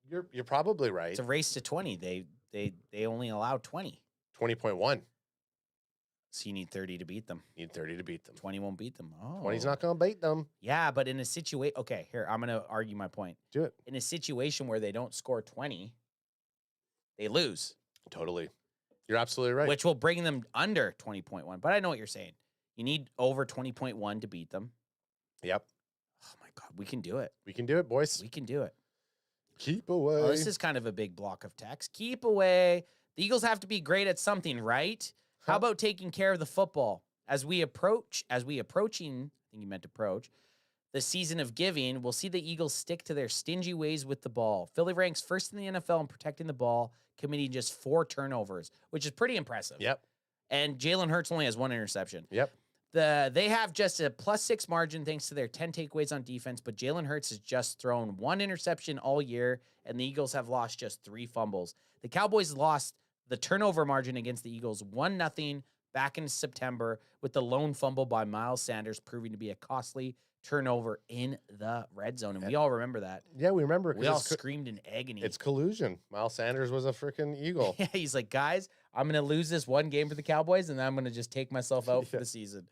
You're probably right. It's a race to 20. They only allow 20. 20.1. So you need 30 to beat them. Need 30 to beat them. 20 won't beat them. Oh. 20's not going to beat them. Yeah, but in a situation... Okay, here, I'm going to argue my point. Do it. In a situation where they don't score 20, they lose. Totally. You're absolutely right. Which will bring them under 20.1. But I know what you're saying. You need over 20.1 to beat them. Yep. Oh, my God. We can do it. We can do it, boys. We can do it. Keep away. Oh, this is kind of a big block of text. Keep away. The Eagles have to be great at something, right? How about taking care of the football? As we approaching, I think you meant approach, the season of giving, we'll see the Eagles stick to their stingy ways with the ball. Philly ranks first in the NFL in protecting the ball, committing just 4 turnovers, which is pretty impressive. Yep. And Jalen Hurts only has 1 interception. Yep. They have just a +6 margin thanks to their 10 takeaways on defense, but Jalen Hurts has just thrown 1 interception all year, and the Eagles have lost just 3 fumbles. The Cowboys lost the turnover margin against the Eagles 1-0 back in September, with the lone fumble by Miles Sanders proving to be a costly turnover in the red zone. And we all remember that. Yeah, we remember. We all screamed in agony. It's collusion. Miles Sanders was a freaking Eagle. Yeah, he's like, guys, I'm going to lose this one game for the Cowboys, and then I'm going to just take myself out for the season.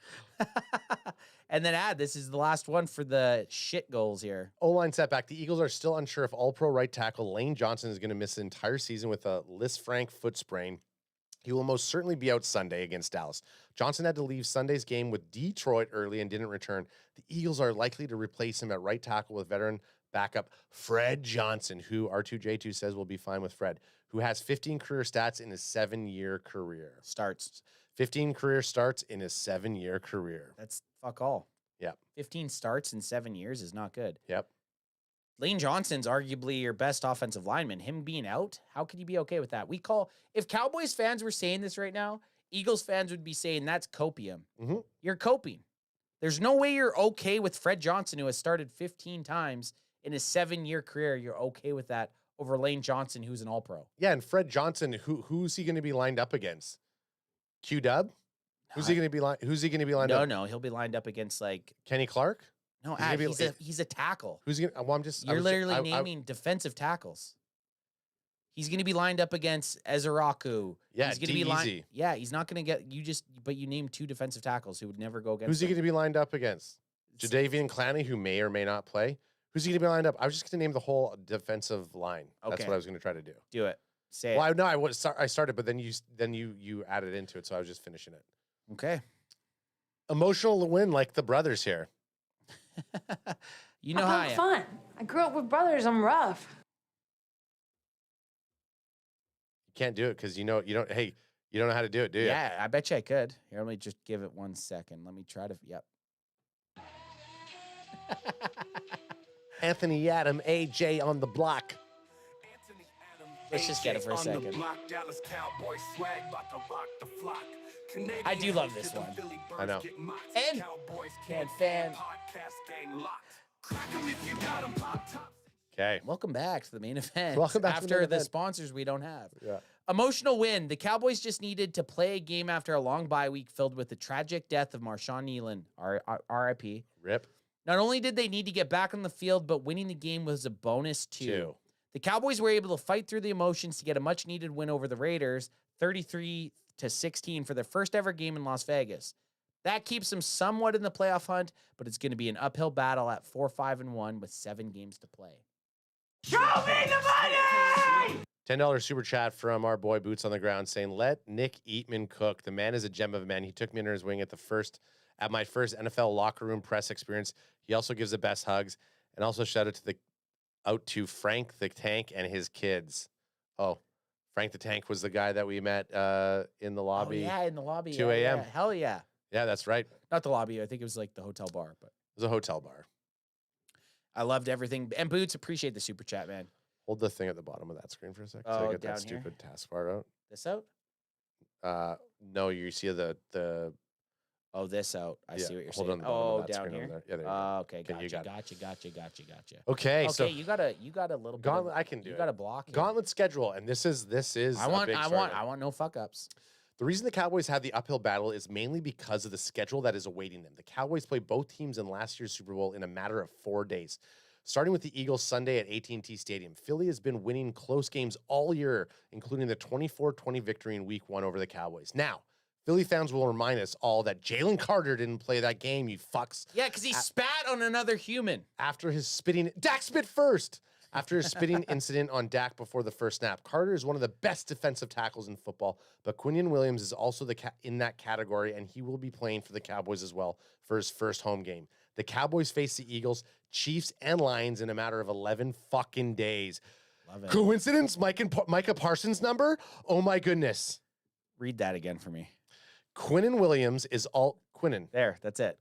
And then this is the last one for the shit goals here. O-line setback. The Eagles are still unsure if all-pro right tackle Lane Johnson is going to miss the entire season with a Lisfranc foot sprain. He will most certainly be out Sunday against Dallas. Johnson had to leave Sunday's game with Detroit early and didn't return. The Eagles are likely to replace him at right tackle with veteran backup Fred Johnson, who R2J2 says will be fine with Fred, who has 15 career stats in his 7-year career. 15 career starts in his 7-year career. That's fuck all. Yep. 15 starts in 7 years is not good. Yep. Lane Johnson's arguably your best offensive lineman. Him being out, how could you be okay with that? If Cowboys fans were saying this right now, Eagles fans would be saying that's copium. Mm-hmm. You're coping. There's no way you're okay with Fred Johnson, who has started 15 times in his 7-year career. You're okay with that over Lane Johnson, who's an All-Pro. Yeah, and Fred Johnson, who's he going to be lined up against? Q-Dub? Who's he going to be lined up? No, he'll be lined up against like Kenny Clark? No, he's a tackle. Who's he gonna? Well, You're literally naming defensive tackles. He's going to be lined up against Ezeraku. Yeah, he's going to be lined. Yeah, he's not going to get But you named 2 defensive tackles who would never go against. Who's he going to be lined up against? Jadeveon Clowney, who may or may not play. Who's he going to be lined up? I was just going to name the whole defensive line. That's Okay. what I was going to try to do. Do it. Say Well, it. I started, but then you added into it, so I was just finishing it. Okay. Emotional win like the brothers here. You know how I am. Fun. I grew up with brothers. I'm rough. You can't do it because you don't know how to do it, do you? Yeah, I bet you I could. Here, let me just give it 1 second. Let me try to. Yep. Anthony Adam, AJ on the block. Let's just get it for a second. I do love this one. I know. And can fan. Okay. Welcome back to the main event. Welcome back to the after main the event. sponsors we don't have. Yeah. Emotional win. The Cowboys just needed to play a game after a long bye week filled with the tragic death of Marshawn Nealon, RIP. Rip. Not only did they need to get back on the field, but winning the game was a bonus too. The Cowboys were able to fight through the emotions to get a much-needed win over the Raiders, 33-16 for their first ever game in Las Vegas. That keeps them somewhat in the playoff hunt, but it's going to be an uphill battle at 4-5-1 with 7 games to play. Show me the money! $10 super chat from our boy Boots on the Ground saying, "Let Nick Eatman cook. The man is a gem of a man. He took me under his wing at my first NFL locker room press experience. He also gives the best hugs." And also shout out to Frank the Tank and his kids. Oh, Frank the Tank was the guy that we met in the lobby. Oh, yeah, in the lobby. 2 a.m. Yeah. Hell yeah. Yeah, that's right. It Not the lobby. I think it was like the hotel bar, but was a hotel bar. I loved everything. And Boots, appreciate the super chat, man. Hold the thing at the bottom of that screen for a second. Oh, so I get down that here? stupid taskbar out. This out? No, you see the Oh, this out. I see what you're hold saying. on the bottom Oh, of that down screen here. over there. Yeah, there you go. Okay, Okay, you gotcha, got it. gotcha. Okay, Okay, so you got a little bit Gauntlet, of, I can do you it. got a block. here. Gauntlet schedule, and this is I a want big storyline. no fuck ups. The reason the Cowboys had the uphill battle is mainly because of the schedule that is awaiting them. The Cowboys play both teams in last year's Super Bowl in a matter of 4 days. Starting with the Eagles Sunday at AT&T Stadium, Philly has been winning close games all year, including the 24-20 victory in Week 1 over the Cowboys. Now, Philly fans will remind us all that Jalen Carter didn't play that game, you fucks. Yeah, because he spat on another human. After his spitting, Dak spit first. After his spitting incident on Dak before the first snap, Carter is one of the best defensive tackles in football, but Quinnen Williams is also in that category, and he will be playing for the Cowboys as well for his first home game. The Cowboys face the Eagles, Chiefs, and Lions in a matter of 11 fucking days. Love it. Coincidence? Micah Parsons' number? Oh my goodness. Read that again for me. Quinnen Williams is all Quinnen. There, that's it.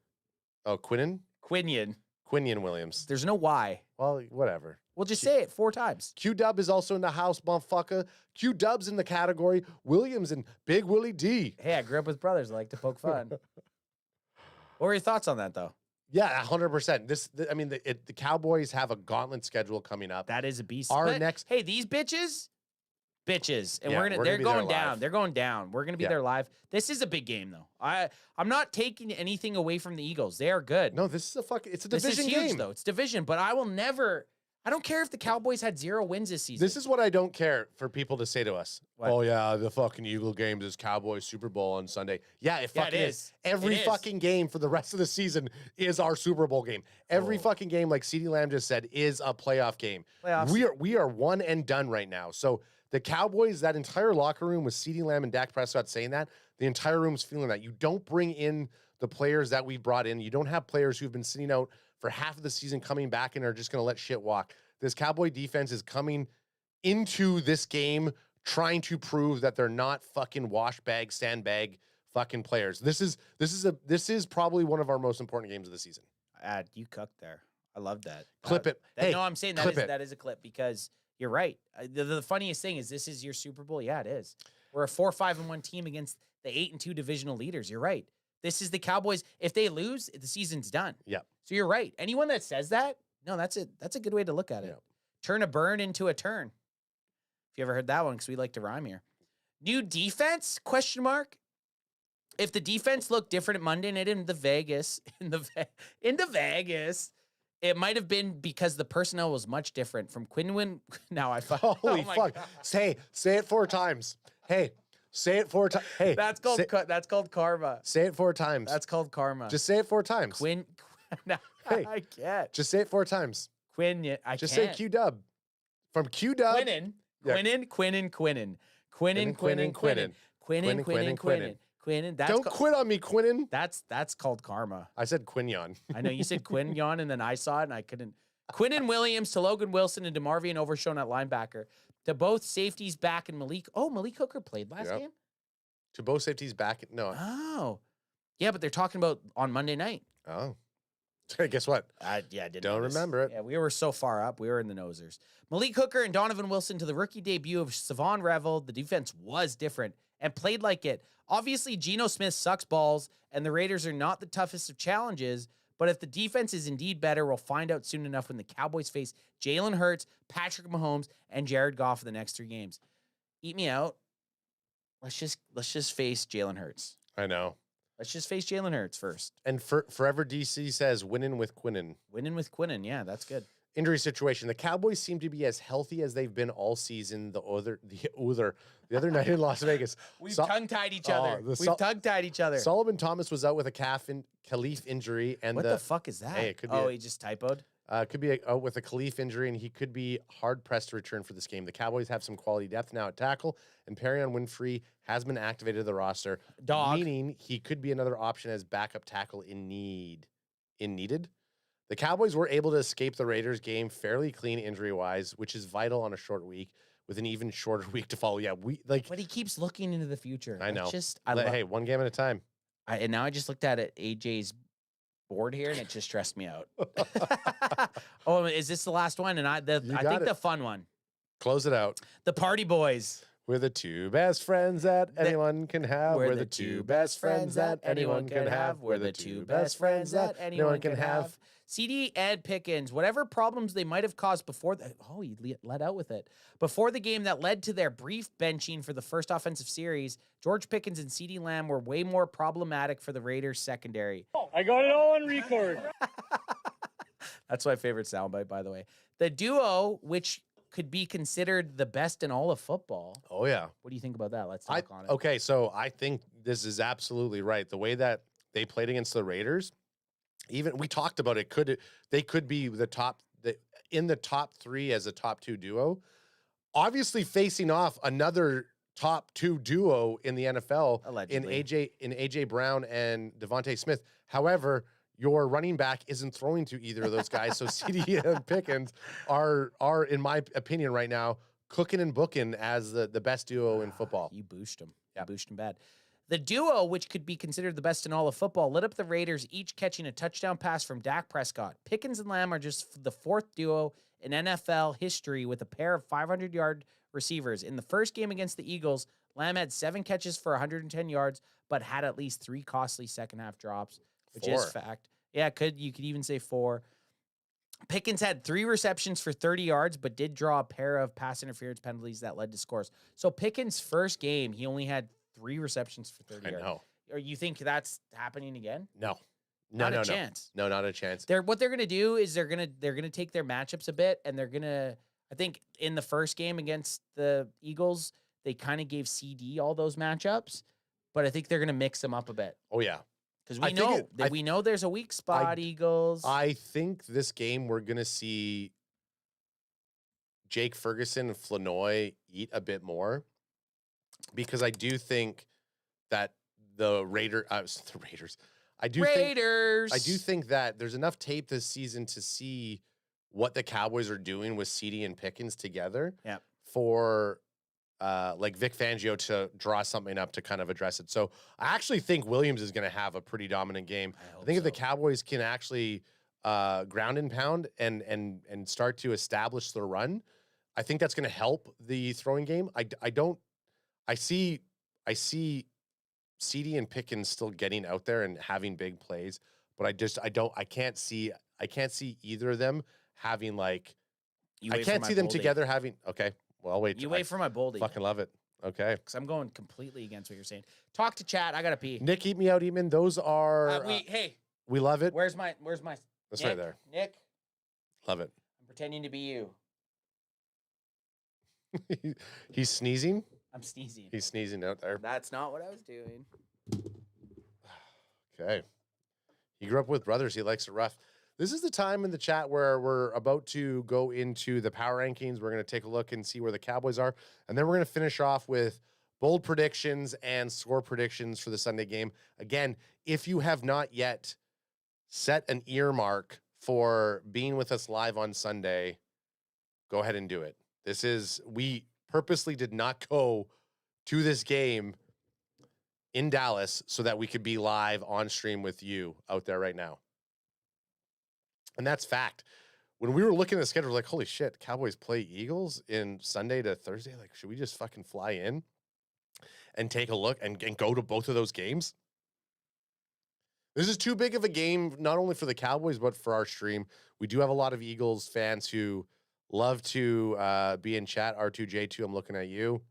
Oh, Quinnen Williams. There's no Y. Well, whatever. We'll just say it 4 times. Q-Dub is also in the house, motherfucker. Q-Dub's in the category. Williams and Big Willie D. Hey, I grew up with brothers. I like to poke fun. What were your thoughts on that, though? Yeah, 100%. The Cowboys have a gauntlet schedule coming up. That is a beast. Our But, next, hey, these bitches, and Yeah, they're be going there down. live. They're going down. We're gonna be Yeah. there live. This is a big game, though. I'm not taking anything away from the Eagles. They are good. no, this is it's a This division is huge, game. though. It's division, but I will never. I don't care if the Cowboys had 0 wins this season. This is what I don't care for people to say to us. What? Oh yeah, the fucking Eagle games is Cowboys Super Bowl on Sunday. Yeah, it fucking it is. is. Every It is. fucking game for the rest of the season is our Super Bowl game. Every fucking game, like CeeDee Lamb just said, is a playoff game. Playoffs. We are one and done right now. So the Cowboys, that entire locker room with CeeDee Lamb and Dak Prescott saying that, the entire room's feeling that. You don't bring in the players that we brought in. You don't have players who've been sitting out for half of the season coming back and are just going to let shit walk. This Cowboy defense is coming into this game trying to prove that they're not fucking washbag, sandbag fucking players. This is probably one of our most important games of the season. You cooked there. I love that. Clip it. Hey, no, I'm saying clip it. that is a clip because you're right. The funniest thing is this is your Super Bowl. Yeah, it is. We're a 4-5-1 team against the 8-2 divisional leaders. You're right. This is the Cowboys. If they lose, the season's done. Yep. So you're right. Anyone that says that, no, that's a good way to look at it. Yep. Turn a burn into a turn. If you ever heard that one, because we like to rhyme here. New defense? Question mark. If the defense looked different at Monday night in Vegas, it might have been because the personnel was much different from Quinnen. Now I fuck. Holy oh my fuck. God. Say it 4 times. Hey, say it 4 times. Hey, That's called karma. say it 4 times. That's called karma. Just say it 4 times. No, Hey. I can't. Just say it 4 times. Quinn. I Just can't. say Q-Dub. From Q-Dub. Quinnen. Yeah. Quinnen. Don't quit on me, Quinnen. That's called karma. I said Quinyon. I know you said Quinyon, and then I saw it, and I couldn't. Quinnen Williams to Logan Wilson and DeMarvion Overshone at linebacker. To both safeties back and Malik. Oh, Malik Hooker played last game? To both safeties back. No. Oh. Yeah, but they're talking about on Monday night. Oh. Guess what? Don't remember it. Yeah, we were so far up. We were in the nosers. Malik Hooker and Donovan Wilson to the rookie debut of Savon Revel. The defense was different and played like it. Obviously, Geno Smith sucks balls, and the Raiders are not the toughest of challenges. But if the defense is indeed better, we'll find out soon enough when the Cowboys face Jalen Hurts, Patrick Mahomes, and Jared Goff for the next 3 games. Eat me out. Let's just face Jalen Hurts. I know. Let's just face Jalen Hurts first. And Forever DC says winning with Quinnen. Winning with Quinnen. Yeah, that's good. Injury situation. The Cowboys seem to be as healthy as they've been all season. The other night in Las Vegas. We've tongue-tied each other. We've tongue-tied each other. Solomon Thomas was out with a calf injury. And what the fuck is that? Hey, it could be he just typoed? Could be out with a calf injury, and he could be hard-pressed to return for this game. The Cowboys have some quality depth now at tackle, and Perrion Winfrey has been activated to the roster, meaning he could be another option as backup tackle in needed. The Cowboys were able to escape the Raiders game fairly clean injury-wise, which is vital on a short week with an even shorter week to follow. Yeah, but he keeps looking into the future. I know. Hey, one game at a time. And now I just looked at it, AJ's board here, and it just stressed me out. Oh, is this the last one? And I think the fun one. Close it out. The Party Boys. We're the 2 best friends that anyone can have. We're the 2 best friends that anyone can have. We're the 2 best friends that anyone can have. CD and Pickens, whatever problems they might have caused before he let out with it. Before the game that led to their brief benching for the first offensive series, George Pickens and CD Lamb were way more problematic for the Raiders secondary. I got it all on record. That's my favorite soundbite, by the way. The duo, which could be considered the best in all of football. Oh, yeah. What do you think about that? Let's talk on it. Okay, so I think this is absolutely right. The way that they played against the Raiders, even we talked about it, they could be in the top 3 as a top 2 duo. Obviously facing off another top 2 duo in the NFL allegedly in AJ Brown and Devontae Smith. However, your running back isn't throwing to either of those guys. So CD and Pickens are, in my opinion right now, cooking and booking as the best duo in football. You booshed them. Yeah. You booshed them bad. The duo, which could be considered the best in all of football, lit up the Raiders, each catching a touchdown pass from Dak Prescott. Pickens and Lamb are just the 4th duo in NFL history with a pair of 500-yard receivers. In the first game against the Eagles, Lamb had 7 catches for 110 yards, but had at least 3 costly second-half drops, which is fact. Yeah, you could even say 4. Pickens had 3 receptions for 30 yards, but did draw a pair of pass interference penalties that led to scores. So Pickens' first game, he only had 3 receptions for 30 yards. I know. Or you think that's happening again? No. Not a chance. No, not a chance. What they're gonna do is they're gonna take their matchups a bit, and they're gonna. I think in the first game against the Eagles, they kind of gave CD all those matchups, but I think they're gonna mix them up a bit. Oh yeah, because we know there's a weak spot. Eagles. I think this game we're gonna see Jake Ferguson and Flanoy eat a bit more, because I do think that the Raiders. I do think that there's enough tape this season to see what the Cowboys are doing with CD and Pickens together. Yeah. For like Vic Fangio to draw something up to kind of address it. So I actually think Williams is going to have a pretty dominant game. I think if the Cowboys can actually ground and pound and start to establish the run, I think that's going to help the throwing game. I see CD and Pickens still getting out there and having big plays, but I can't see either of them having like, I can't see them together having, okay, well, I'll wait. You wait for my boldie. Fucking love it. Okay. Because I'm going completely against what you're saying. Talk to chat. I got to pee. Nick, eat me out, Eatman. Those are, we love it. Where's my, that's right there. Nick. Love it. I'm pretending to be you. He's sneezing. I'm sneezing. He's sneezing out there. That's not what I was doing. Okay. He grew up with brothers. He likes it rough. This is the time in the chat where we're about to go into the power rankings. We're going to take a look and see where the Cowboys are. And then we're going to finish off with bold predictions and score predictions for the Sunday game. Again, if you have not yet set an earmark for being with us live on Sunday, go ahead and do it. We purposely did not go to this game in Dallas so that we could be live on stream with you out there right now. And that's fact. When we were looking at the schedule, we're like, holy shit, Cowboys play Eagles in Sunday to Thursday. Like, should we just fucking fly in and take a look and go to both of those games? This is too big of a game, not only for the Cowboys, but for our stream. We do have a lot of Eagles fans who love to be in chat. R2J2, I'm looking at you.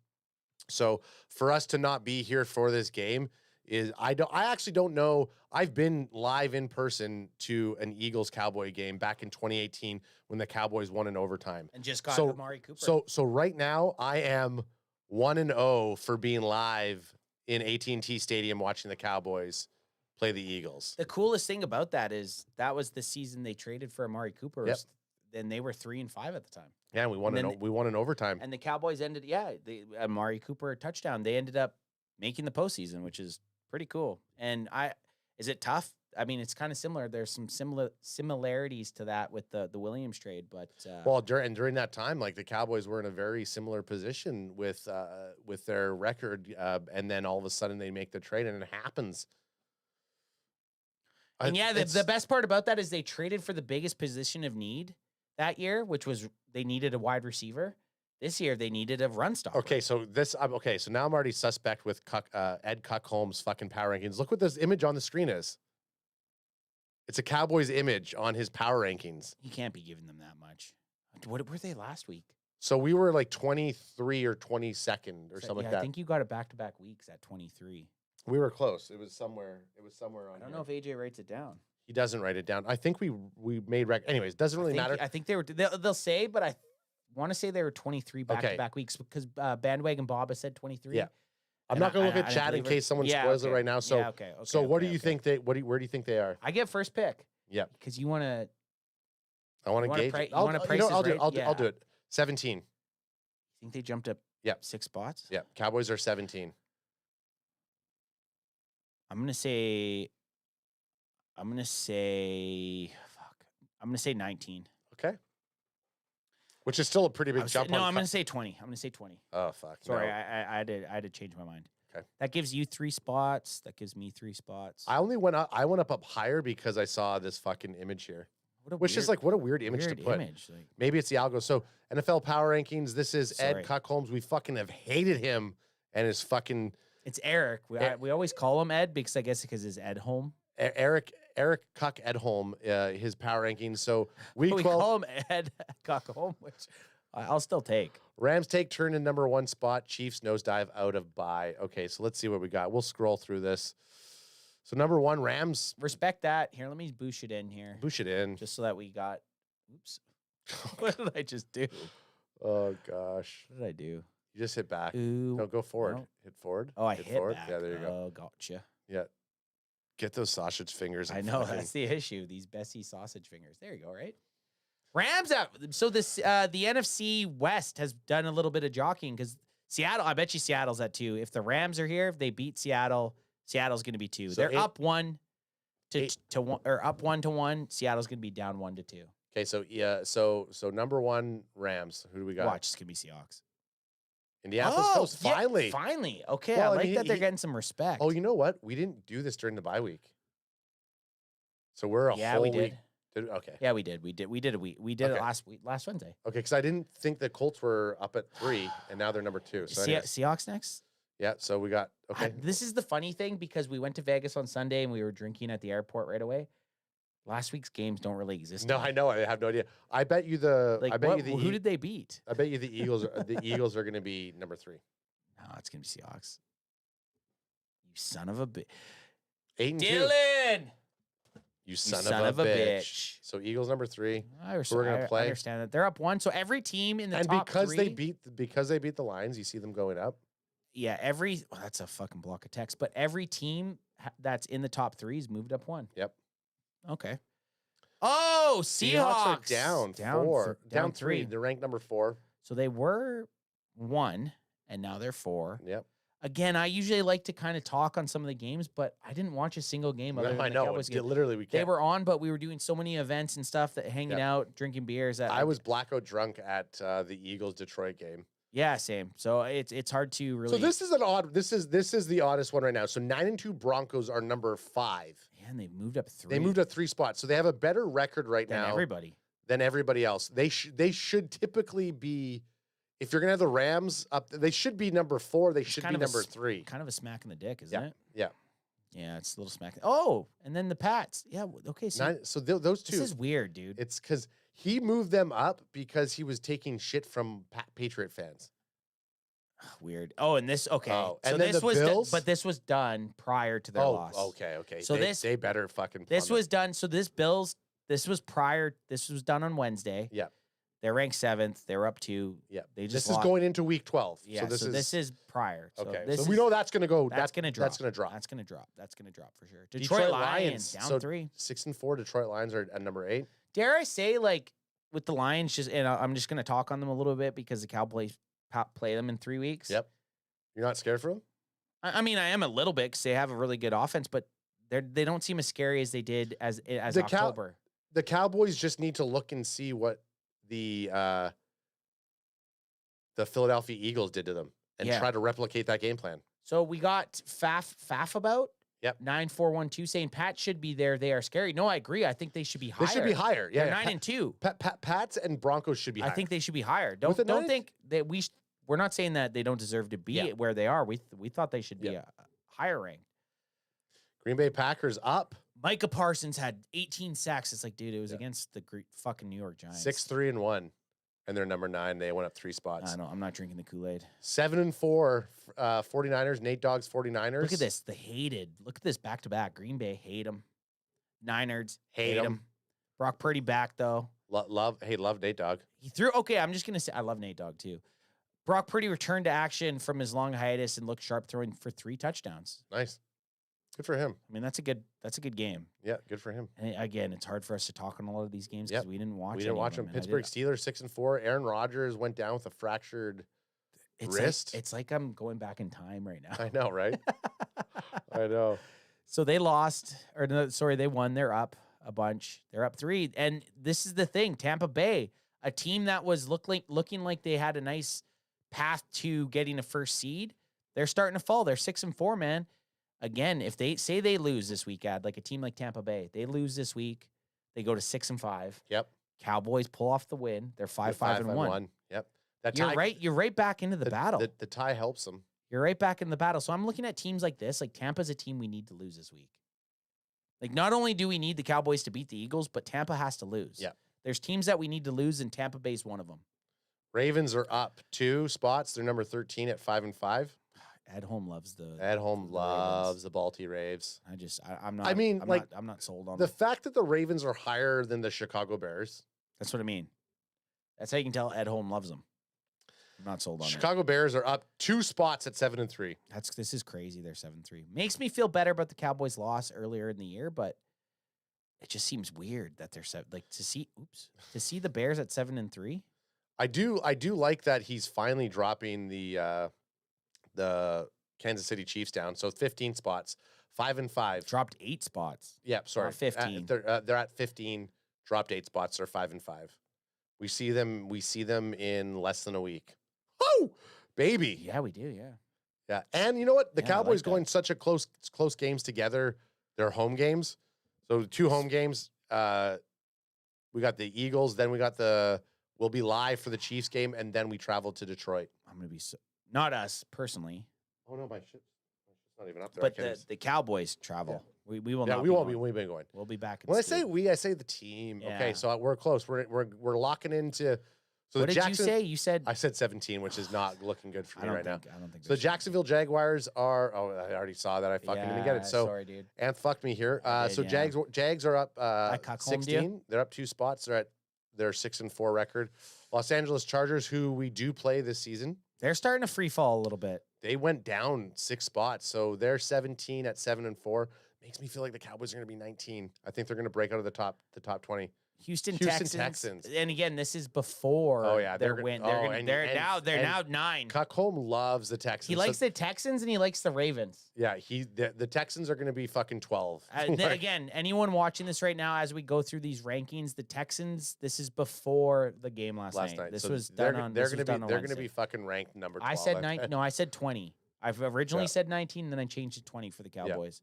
So for us to not be here for this game is, I actually don't know. I've been live in person to an Eagles Cowboy game back in 2018 when the Cowboys won in overtime. And just got Amari Cooper. So right now I am 1-0 for being live in AT&T Stadium watching the Cowboys play the Eagles. The coolest thing about that is that was the season they traded for Amari Cooper. Yep. Then they were 3-5 at the time. Yeah, we won in overtime. And the Cowboys ended, the Amari Cooper touchdown. They ended up making the postseason, which is pretty cool. And is it tough? I mean, it's kind of similar. There's some similarities to that with the Williams trade, but during that time, like the Cowboys were in a very similar position with their record, and then all of a sudden they make the trade, and it happens. And the best part about that is they traded for the biggest position of need that year, which was they needed a wide receiver. This year they needed a run stopper. Okay, so now I'm already suspect with Ed Cuckholm's fucking power rankings. Look what this image on the screen is. It's a Cowboys image on his power rankings. You can't be giving them that much. What were they last week? So we were like 23 or 22nd or something like that. I think you got it back-to-back weeks at 23. We were close. It was somewhere on. I don't know if AJ writes it down. He doesn't write it down. I think we made anyways, doesn't really matter. I think they'll say, but I want to say they were 23 back-to-back weeks because Bandwagon Bob has said 23. Yeah. I'm not going to look at chat in case someone spoils it right now. So, what do you think where do you think they are? I get first pick. Yeah. Because you want to. I want to gauge. I'll do it. 17. You think they jumped up 6 spots? Yeah. Cowboys are 17. I'm going to say 19. Okay. Which is still a pretty big jump. No, I'm going to say 20. I'm going to say 20. Oh, fuck. Sorry, no. I had to change my mind. Okay. That gives you 3 spots. That gives me 3 spots. I went up higher because I saw this fucking image here. Is like, what a weird image to put. Maybe it's the algo. So NFL power rankings. This is Ed Cuckholmes. We fucking have hated him and his fucking. It's Eric. We always call him Ed because his Ed home. Eric Cuck Edholm, his power rankings. So we call him Ed Cuckholm, which I'll still take. Rams take turn in number 1 spot. Chiefs nosedive out of bye. Okay, so let's see what we got. We'll scroll through this. So number 1, Rams. Respect that. Here, let me boosh it in here. Boosh it in. Just so that we got. Oops. What did I just do? Oh gosh. What did I do? You just hit back. Ooh, no, go forward. No. Hit forward. Oh, I hit forward. back. Yeah, there you go. Oh, gotcha. Yeah. Get those sausage fingers. I know that's the issue. These Bessie sausage fingers. There you go. Right. Rams out. So the NFC West has done a little bit of jockeying because Seattle. I bet you Seattle's at 2. If the Rams are here, if they beat Seattle, Seattle's going to be 2. So they're up 1 to 1 or up 1-1. Seattle's going to be down 1-2. Okay. So yeah. So number 1 Rams. Who do we got? Watch. It's going to be Seahawks. Indianapolis Colts, finally. Yeah, finally. Okay, well, I like that they're getting some respect. Oh, you know what? We didn't do this during the bye week. So we're a whole week. Okay. Yeah, we did. We did a week. We did it last Wednesday. Okay, because I didn't think the Colts were up at 3, and now they're number 2. So Seahawks next? Yeah, so we got, okay. This is the funny thing, because we went to Vegas on Sunday, and we were drinking at the airport right away. Last week's games don't really exist. No, I know. I have no idea. I bet you who did they beat? I bet you the Eagles. The Eagles are going to be number 3. No, it's going to be Seahawks. You son of a bitch. 8-2. Dylan. You son of a bitch. So Eagles number 3. We're going to play. I understand that they're up 1. So every team in the top 3, because they beat the Lions, you see them going up. Yeah, that's a fucking block of text. But every team that's in the top 3 has moved up 1. Yep. Okay. Oh, Oh, Seahawks are Seahawks. down three. They're ranked number 4. So they were 1, and now they're 4. Yep. Again, I usually like to kind of talk on some of the games, but I didn't watch a single game other than I the know. Cowboys game. Literally, we can't. They were on, but we were doing so many events and stuff that hanging out, drinking beers. That I was blackout drunk at the Eagles Detroit game. Yeah, same. So it's hard to really. So this is an odd. This is the oddest one right now. So 9-2 Broncos are number 5. Man, they moved up 3. They moved up 3 spots, so they have a better record right than now everybody. than everybody else. They should typically be. If you're gonna have the Rams up, they should be number 4. They should be number 3. Kind of a smack in the dick, isn't it? Yeah. Yeah, it's a little smack. Oh, and then the Pats. Yeah, okay. So, Those two. This is weird, dude. It's because he moved them up because he was taking shit from Patriot fans. Weird. Oh, and this okay. Oh, so and then this the was Bills? but this was done prior to their loss. Okay. So they better fucking. This plummet. was done. So this was prior. This was done on Wednesday. Yeah. They're ranked 7th. They were up 2. Yeah. They just this is going into week 12. Yeah. So this is prior. So okay. This so we know that's going to go. That's going to drop. That's going to drop. That's going to drop. That's going to drop for sure. Detroit Lions down 3. 6-4. Detroit Lions are at number 8. Dare I say, like with the Lions, and I'm just going to talk on them a little bit because the Cowboys play them in 3 weeks. Yep. You're not scared for them? I mean, I am a little bit because they have a really good offense, but they don't seem as scary as they did as October. The Cowboys just need to look and see what the Philadelphia Eagles did to them and try to replicate that game plan. So we got Faf about. Yep. 9412 saying Pat should be there. They are scary. No, I agree. I think they should be higher. They should be higher. Yeah. They're 9-2. Pats and Broncos should be higher. I think they should be higher. Don't think that we're not saying that they don't deserve to be where they are. We thought they should be higher ranked. Green Bay Packers up. Micah Parsons had 18 sacks. It's like, dude, it was against the fucking New York Giants. 6-3-1. And they're number 9. They went up 3 spots. I know. I'm not drinking the Kool-Aid. 7-4 49ers. Nate Dogg's 49ers. Look at this. The hated. Look at this back-to-back. Green Bay, hate them. Niners, hate them. Brock Purdy back, though. Love Nate Dogg. He threw. Okay, I'm just going to say I love Nate Dogg, too. Brock Purdy returned to action from his long hiatus and looked sharp, throwing for 3 touchdowns. Nice. Good for him. I mean, that's a good game. Yeah, good for him. And again, it's hard for us to talk on a lot of these games because we didn't watch. We didn't watch them. Pittsburgh Steelers 6-4. Aaron Rodgers went down with a fractured wrist. It's like I'm going back in time right now. I know, right? I know. So they lost, or no, sorry, they won. They're up a bunch. They're up 3. And this is the thing: Tampa Bay, a team that was looking like they had a nice path to getting a first seed, they're starting to fall. They're 6-4, man. Again, if they say they lose this week, like a team like Tampa Bay, they lose this week, they go to 6-5. Yep. Cowboys pull off the win. They're 5-1. Yep. You're right. You're right back into the battle. The tie helps them. You're right back in the battle. So I'm looking at teams like this. Like Tampa's a team we need to lose this week. Like not only do we need the Cowboys to beat the Eagles, but Tampa has to lose. Yeah. There's teams that we need to lose, and Tampa Bay's one of them. Ravens are up 2 spots. They're number 13 at 5-5. Ed Home loves the Balti Raves. I'm not. I'm not sold on the fact that the Ravens are higher than the Chicago Bears. That's what I mean. That's how you can tell Ed Home loves them. I'm not sold on Chicago Bears are up 2 spots at 7-3. This is crazy. They're 7-3. Makes me feel better about the Cowboys' loss earlier in the year, but it just seems weird that they're to see the Bears at 7-3. I do like that he's finally dropping the Kansas City Chiefs down. So 15 spots, 5-5. Dropped 8 spots. Yeah, sorry. Not 15. They're at 15, dropped 8 spots. They're 5-5. We see them in less than a week. Oh, baby. Yeah, we do, yeah. Yeah. And you know what? The Cowboys going such a close games together. They're home games. So 2 home games. We got the Eagles, then we'll be live for the Chiefs game, and then we travel to Detroit. I'm going to be not us personally. Oh no, my shit's not even up there. But the Cowboys travel. Yeah. We will not. Yeah, we won't be. We've been going. We'll be back. When I say we, I say the team. Yeah. Okay, so we're close. We're locking into. So what did you say? You said I said 17, which is not looking good for me right now. I don't think so. The Jacksonville Jaguars are. Oh, I already saw that. I fucking didn't get it. So sorry, dude. And fucked me here. So Jags are up 16. They're up 2 spots. They're 6-4 record. Los Angeles Chargers, who we do play this season, they're starting to free fall a little bit. They went down 6 spots, so they're 17 at 7-4. Makes me feel like the Cowboys are going to be 19. I think they're going to break out of the top 20. Houston Texans. Texans. And again, this is before their win. They're now 9. Cuckholm loves the Texans. He likes the Texans and he likes the Ravens. Yeah, the Texans are going to be fucking 12. Again, anyone watching this right now as we go through these rankings, the Texans, this is before the game last night. This was done on They're going to be fucking ranked number 12. I said 9. No, I said 20. I've originally said 19, and then I changed to 20 for the Cowboys.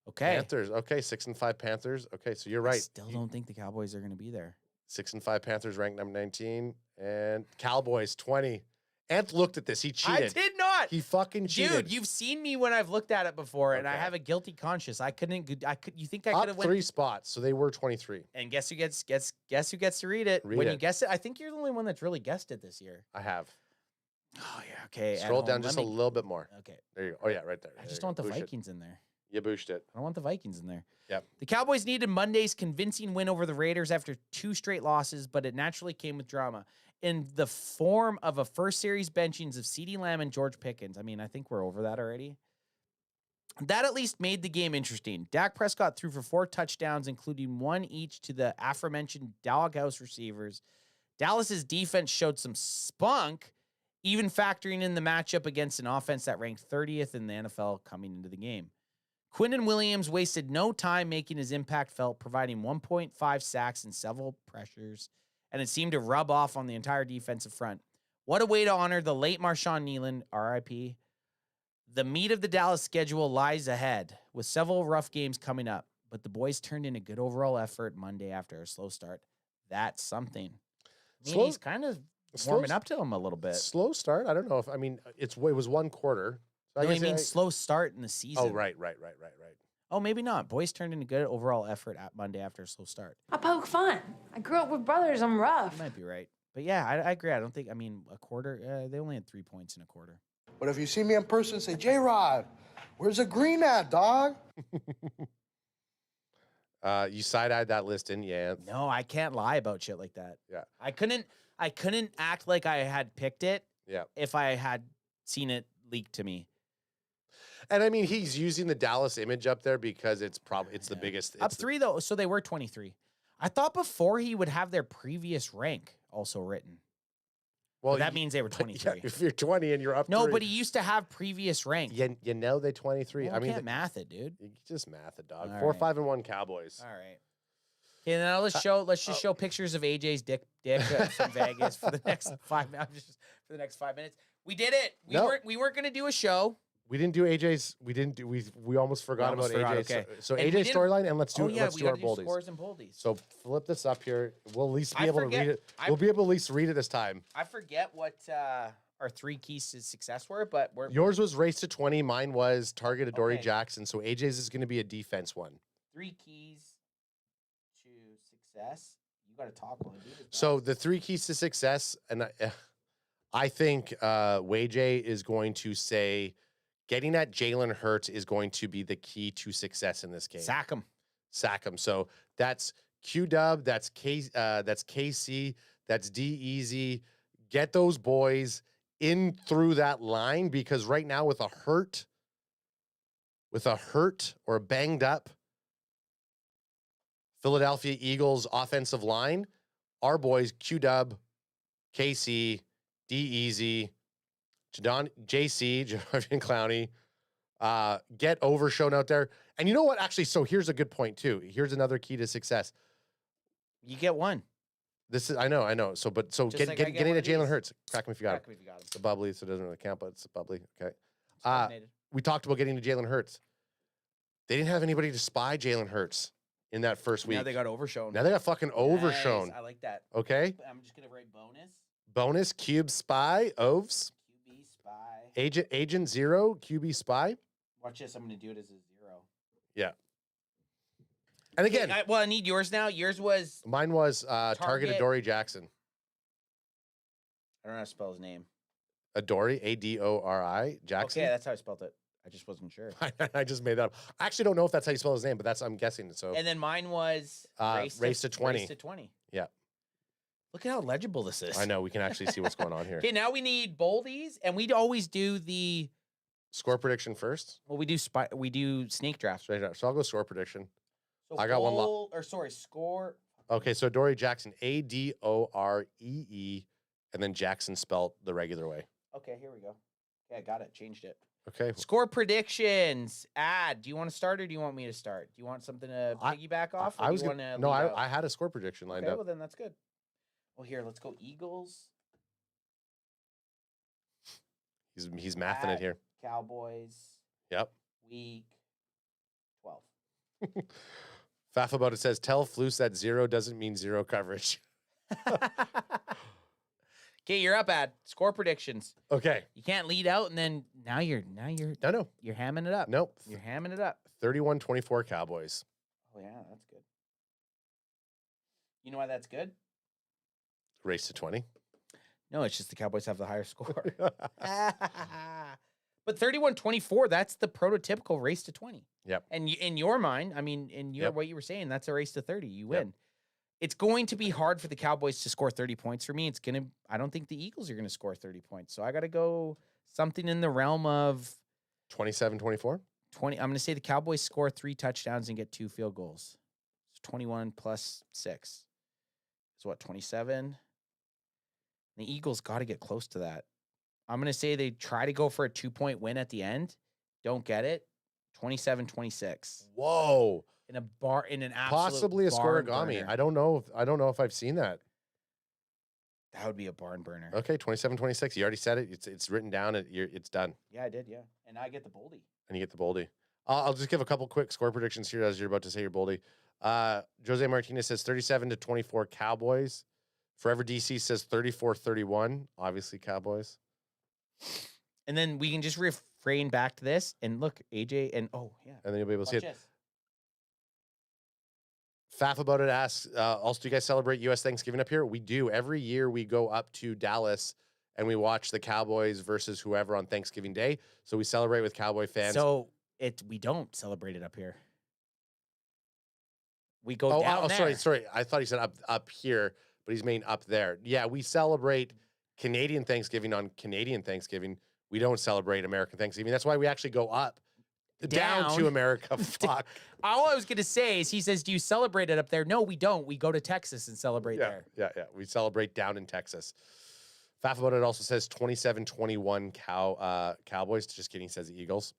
Okay. Panthers. Okay, 6-5 Panthers. Okay, so you're right. I still don't think the Cowboys are going to be there. 6-5 Panthers ranked number 19, and Cowboys 20. Ant looked at this. He cheated. I did not. He fucking cheated. Dude, you've seen me when I've looked at it before, and I have a guilty conscience. You think I could have went 3 spots, so they were 23. And guess who gets to read it? You guess it, I think you're the only one that's really guessed it this year. I have. Oh yeah. Okay. Scroll down just a little bit more. Okay. There you go. Oh yeah, right there. I just don't want the Vikings in there. You booshed it. I don't want the Vikings in there. Yep. The Cowboys needed Monday's convincing win over the Raiders after 2 straight losses, but it naturally came with drama in the form of a first series benchings of CeeDee Lamb and George Pickens. I mean, I think we're over that already. That at least made the game interesting. Dak Prescott threw for 4 touchdowns, including 1 each to the aforementioned doghouse receivers. Dallas's defense showed some spunk, even factoring in the matchup against an offense that ranked 30th in the NFL coming into the game. Quinnen Williams wasted no time making his impact felt, providing 1.5 sacks and several pressures, and it seemed to rub off on the entire defensive front. What a way to honor the late Marshawn Nealon, RIP. The meat of the Dallas schedule lies ahead, with several rough games coming up, but the boys turned in a good overall effort Monday after a slow start. That's something. He's kind of warming up to him a little bit. Slow start? I don't know if, it was 1 quarter. So I mean, slow start in the season. Oh, right. Oh, maybe not. Boys turned in a good overall effort at Monday after a slow start. I poke fun. I grew up with brothers. I'm rough. You might be right. But yeah, I agree. I don't think, a quarter, they only had 3 points in a quarter. But if you see me in person, say, J-Rod, where's the green at, dog? You side-eyed that list, didn't you, Ant? No, I can't lie about shit like that. Yeah. I couldn't act like I had picked it if I had seen it leaked to me. And I mean, he's using the Dallas image up there because it's the biggest. Up 3 though, so they were 23. I thought before he would have their previous rank also written. Well, that means they were 23. Yeah, if you're 20 and you're up, no, but he used to have previous rank. You know they 23. Well, I mean, can't math it, dude. You just math it, dog. All 4, right. 5, and 1 Cowboys. All right. Okay, now let's just show pictures of AJ's dick from Vegas for the next 5 minutes. For the next 5 minutes, we did it. We weren't gonna do a show. We didn't do AJ's. We almost forgot about AJ's. Okay. So AJ's storyline, and let's do let's do our boldies. Scores and boldies. So flip this up here. We'll at least be able to read it. We'll be able to at least read it this time. I forget what our 3 keys to success were, but yours was race to 20. Mine was target Adoree Jackson. So AJ's is going to be a defense one. 3 keys to success. You got to talk while I do this. So the 3 keys to success, and I think WayJ is going to say, getting at Jalen Hurts is going to be the key to success in this game. Sack him. So that's Q-Dub, that's KC, that's D-Easy. Get those boys in through that line, because right now with a hurt or a banged up Philadelphia Eagles offensive line, our boys Q-Dub, KC, D-Easy, JC, Jadeveon Clowney, get overshown out there. And you know what? Actually, so here's a good point too. Here's another key to success. You get one. This is I know. So getting to Jalen Hurts. Crack him if you got it. It's a bubbly, so it doesn't really count, but it's a bubbly. Okay. We talked about getting to Jalen Hurts. They didn't have anybody to spy Jalen Hurts in that first week. Now they got overshown. Now they got fucking overshown. I like that. Okay. I'm just gonna write bonus. Bonus Cube Spy Oves. QB Spy. Agent 0 QB Spy. Watch this. I'm gonna do it as a 0. Yeah. And again, I need yours now. Yours was mine was target Adoree Jackson. I don't know how to spell his name. Adoree, A-D-O-R-I, Jackson. Okay, that's how I spelled it. I just wasn't sure. I just made that up. I actually don't know if that's how you spell his name, but I'm guessing. So. And then mine was race to 20. Race to 20. Yeah. Look at how legible this is. I know. We can actually see what's going on here. Okay, now we need boldies, and we'd always do the score prediction first. Well, we do snake draft. So I'll go score prediction. So I got one. Score. Okay, so Adoree Jackson, Adoree, and then Jackson spelt the regular way. Okay, here we go. Okay, I got it. Changed it. Okay. Score predictions. Do you want to start or do you want me to start? Do you want something to piggyback off? I was gonna, no, I had a score prediction lined up. Well, then that's good. Well, here, let's go Eagles. He's mathing it here. Cowboys. Yep. Week 12. Faff about it says, tell Floose that 0 doesn't mean 0 coverage. Okay, you're up, Ad. Score predictions. Okay. You can't lead out and then now you're No. you're hamming it up. Nope. You're hamming it up. 31-24 Cowboys. Oh yeah, that's good. You know why that's good? Race to 20. No, it's just the Cowboys have the higher score. But 31-24, that's the prototypical race to 20. Yep. And in your mind, I mean, in your what you were saying, that's a race to 30. You win. Yep. It's going to be hard for the Cowboys to score 30 points. For me, I don't think the Eagles are going to score 30 points. So I got to go something in the realm of 27-24. 20. I'm going to say the Cowboys score 3 touchdowns and get 2 field goals. So 21 plus 6 is what, 27? The Eagles got to get close to that. I'm going to say they try to go for a 2-point win at the end. Don't get it. 27-26. Whoa. In an absolute possibly a scoregami. burner. I don't know if I've seen that. That would be a barn burner. Okay, 27-26. You already said it. It's written down. It's done. Yeah, I did. Yeah, and I get the Boldy. And you get the Boldy. I'll just give a couple quick score predictions here as you're about to say your Boldy. Jose Martinez says 37-24 Cowboys. Forever DC says 34-31. Obviously Cowboys. And then we can just refrain back to this and look, AJ, and oh yeah, and then you'll be able to see it. This. Faff about it asks, also, do you guys celebrate U.S. Thanksgiving up here? We do. Every year we go up to Dallas and we watch the Cowboys versus whoever on Thanksgiving Day. So we celebrate with Cowboy fans. So we don't celebrate it up here. We go down there. Sorry. I thought he said up here, but he's meaning up there. Yeah, we celebrate Canadian Thanksgiving on Canadian Thanksgiving. We don't celebrate American Thanksgiving. That's why we actually go up. Down to America. Fuck. All I was going to say is he says, do you celebrate it up there? No, we don't. We go to Texas and celebrate there. Yeah. We celebrate down in Texas. Faff about it also says 27-21 Cowboys. Just kidding. He says the Eagles.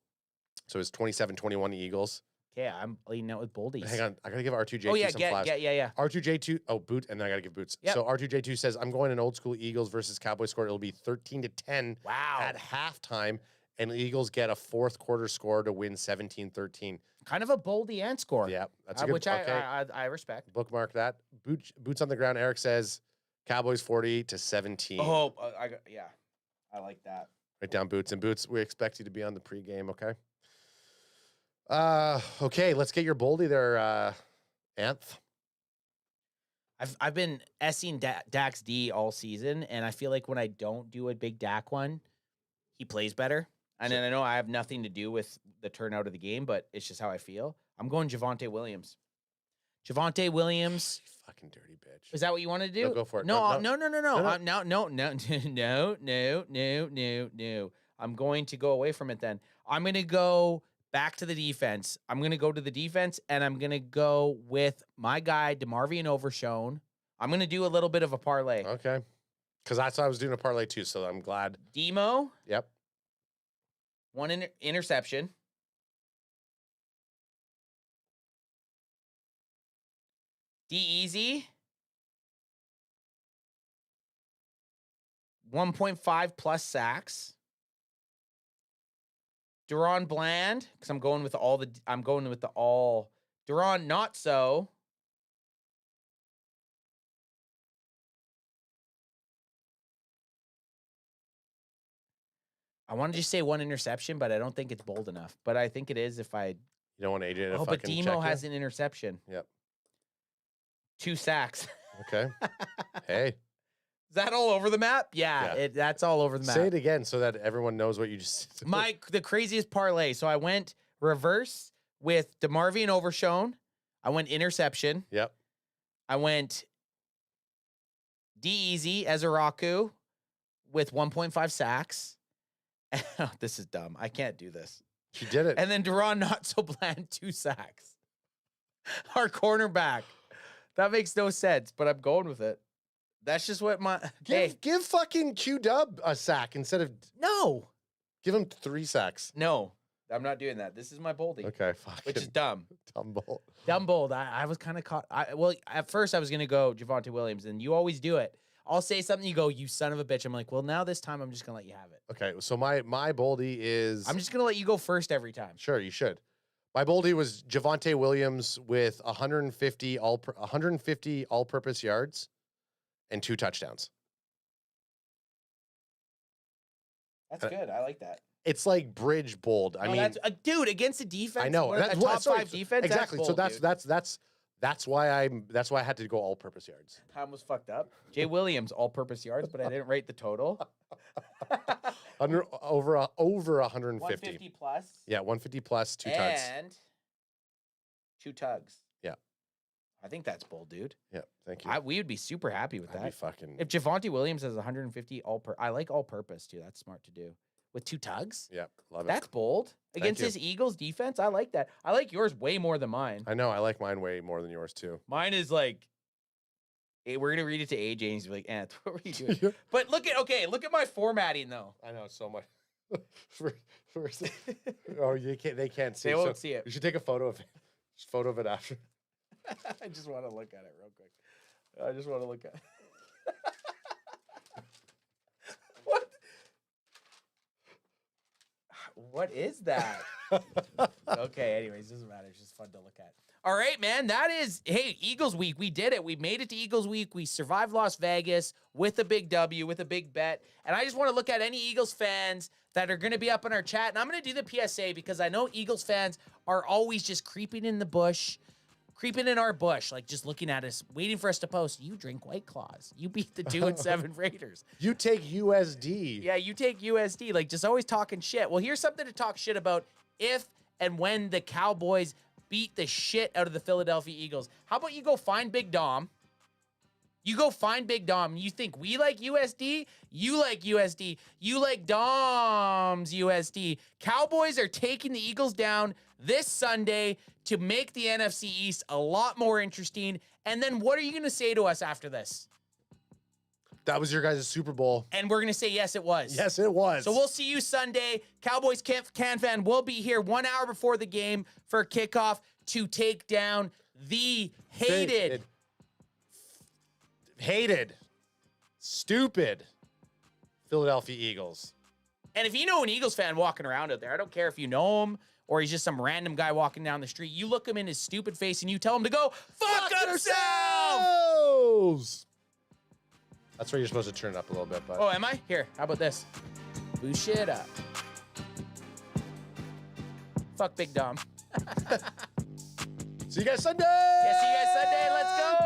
So it's 27-21 Eagles. Okay, I'm leading out with Boldies. Hang on. I got to give R2J2 some flash. Yeah. R2J2. Oh, boot. And then I got to give boots. Yep. So R2J2 says, I'm going an old school Eagles versus Cowboys score. It'll be 13-10 at halftime. And the Eagles get a fourth quarter score to win 17-13. Kind of a Boldy and score. Yeah, that's a good. Which I respect. Bookmark that. Boots on the ground. Eric says Cowboys 40-17. Oh, I like that. Write down Boots. And Boots, we expect you to be on the pregame, okay? Okay, let's get your Boldy there, Anth. I've been S-ing Dak's D all season, and I feel like when I don't do a big Dak one, he plays better. And then I know I have nothing to do with the turnout of the game, but it's just how I feel. I'm going Javonte Williams. Javonte Williams. You fucking dirty bitch. Is that what you want to do? No, go for it. No. I'm going to go away from it then. I'm going to go back to the defense. I'm going to go to the defense, and I'm going to go with my guy, DeMarvion Overshone. I'm going to do a little bit of a parlay. Okay. Because that's what I was doing a parlay too, so I'm glad. Demo. Yep. 1 interception. D-Easy. 1.5 plus sacks. Deron Bland, because I'm going with the all. Deron not so. I want to just say 1 interception, but I don't think it's bold enough. But I think it is if I. You don't want AJ to fucking but Demo check has you? an interception. Yep. 2 sacks. Okay. Hey. Is that all over the map? Yeah. That's all over the map. Say it again so that everyone knows what you just said. The craziest parlay. So I went reverse with DeMarvion Overshone. I went interception. Yep. I went D-Easy Ezeraku with 1.5 sacks. This is dumb. I can't do this. She did it. And then Deron Not So Bland 2 sacks. Our cornerback. That makes no sense, but I'm going with it. That's just what my... Give fucking Q-Dub a sack instead of... No. Give him 3 sacks. No. I'm not doing that. This is my boldie. Okay, fucking... Which is dumb. Dumb bold. Dumb bold. I was kind of caught... Well, at first I was going to go Javonte Williams, and you always do it. I'll say something, you go, you son of a bitch. I'm like, well, now this time I'm just going to let you have it. Okay, so my boldie is... I'm just going to let you go first every time. Sure, you should. My boldie was Javonte Williams with 150 all-purpose yards and 2 touchdowns. That's good. I like that. It's like bridge bold. I mean, that's, dude, against the defense. I know. That's top 5 defense. Exactly. That's bold, that's why I had to go all-purpose yards. I almost fucked up. Jay Williams all-purpose yards, but I didn't rate the total. Over 150. 150 plus. Yeah, 150 plus 2 tugs. And 2 tugs. Yeah. I think that's bold, dude. Yeah, thank you. We would be super happy with that. Be fucking... If Javonte Williams has 150 I like all-purpose too. That's smart to do. With 2 tugs? Yeah, love it. That's bold. Against his Eagles defense, I like that. I like yours way more than mine. I know. I like mine way more than yours too. Mine is like, hey, we're gonna read it to AJ and he's like, what were you doing? But look at my formatting though. I know so much. Oh, they can't see. They won't see it. You should take a photo of it after. I just want to look at it real quick. I just want to look at it. What is that? Okay, anyways, doesn't matter. It's just fun to look at. All right, man. That is, hey, Eagles week. We did it. We made it to Eagles week. We survived Las Vegas with a big W, with a big bet. And I just want to look at any Eagles fans that are going to be up in our chat. And I'm going to do the PSA because I know Eagles fans are always just creeping in the bush. Creeping in our bush, like just looking at us, waiting for us to post. You drink White Claws. You beat the 2-7 Raiders. You take USD. Yeah, you take USD. Like just always talking shit. Well, here's something to talk shit about if and when the Cowboys beat the shit out of the Philadelphia Eagles. How about you go find Big Dom? You go find Big Dom. You think we like USD? You like USD. You like Dom's USD. Cowboys are taking the Eagles down this Sunday to make the NFC East a lot more interesting. And then what are you going to say to us after this? That was your guys' Super Bowl. And we're going to say, yes, it was. Yes, it was. So we'll see you Sunday. Cowboys Can Fan will be here 1 hour before the game for kickoff to take down the hated, stupid Philadelphia Eagles. And if you know an Eagles fan walking around out there, I don't care if you know him or he's just some random guy walking down the street, you look him in his stupid face and you tell him to go fuck himself! That's where you're supposed to turn it up a little bit. But oh, am I? Here, how about this? Boo shit up. Fuck Big Dom. See you guys Sunday! Yeah, see you guys Sunday. Let's go!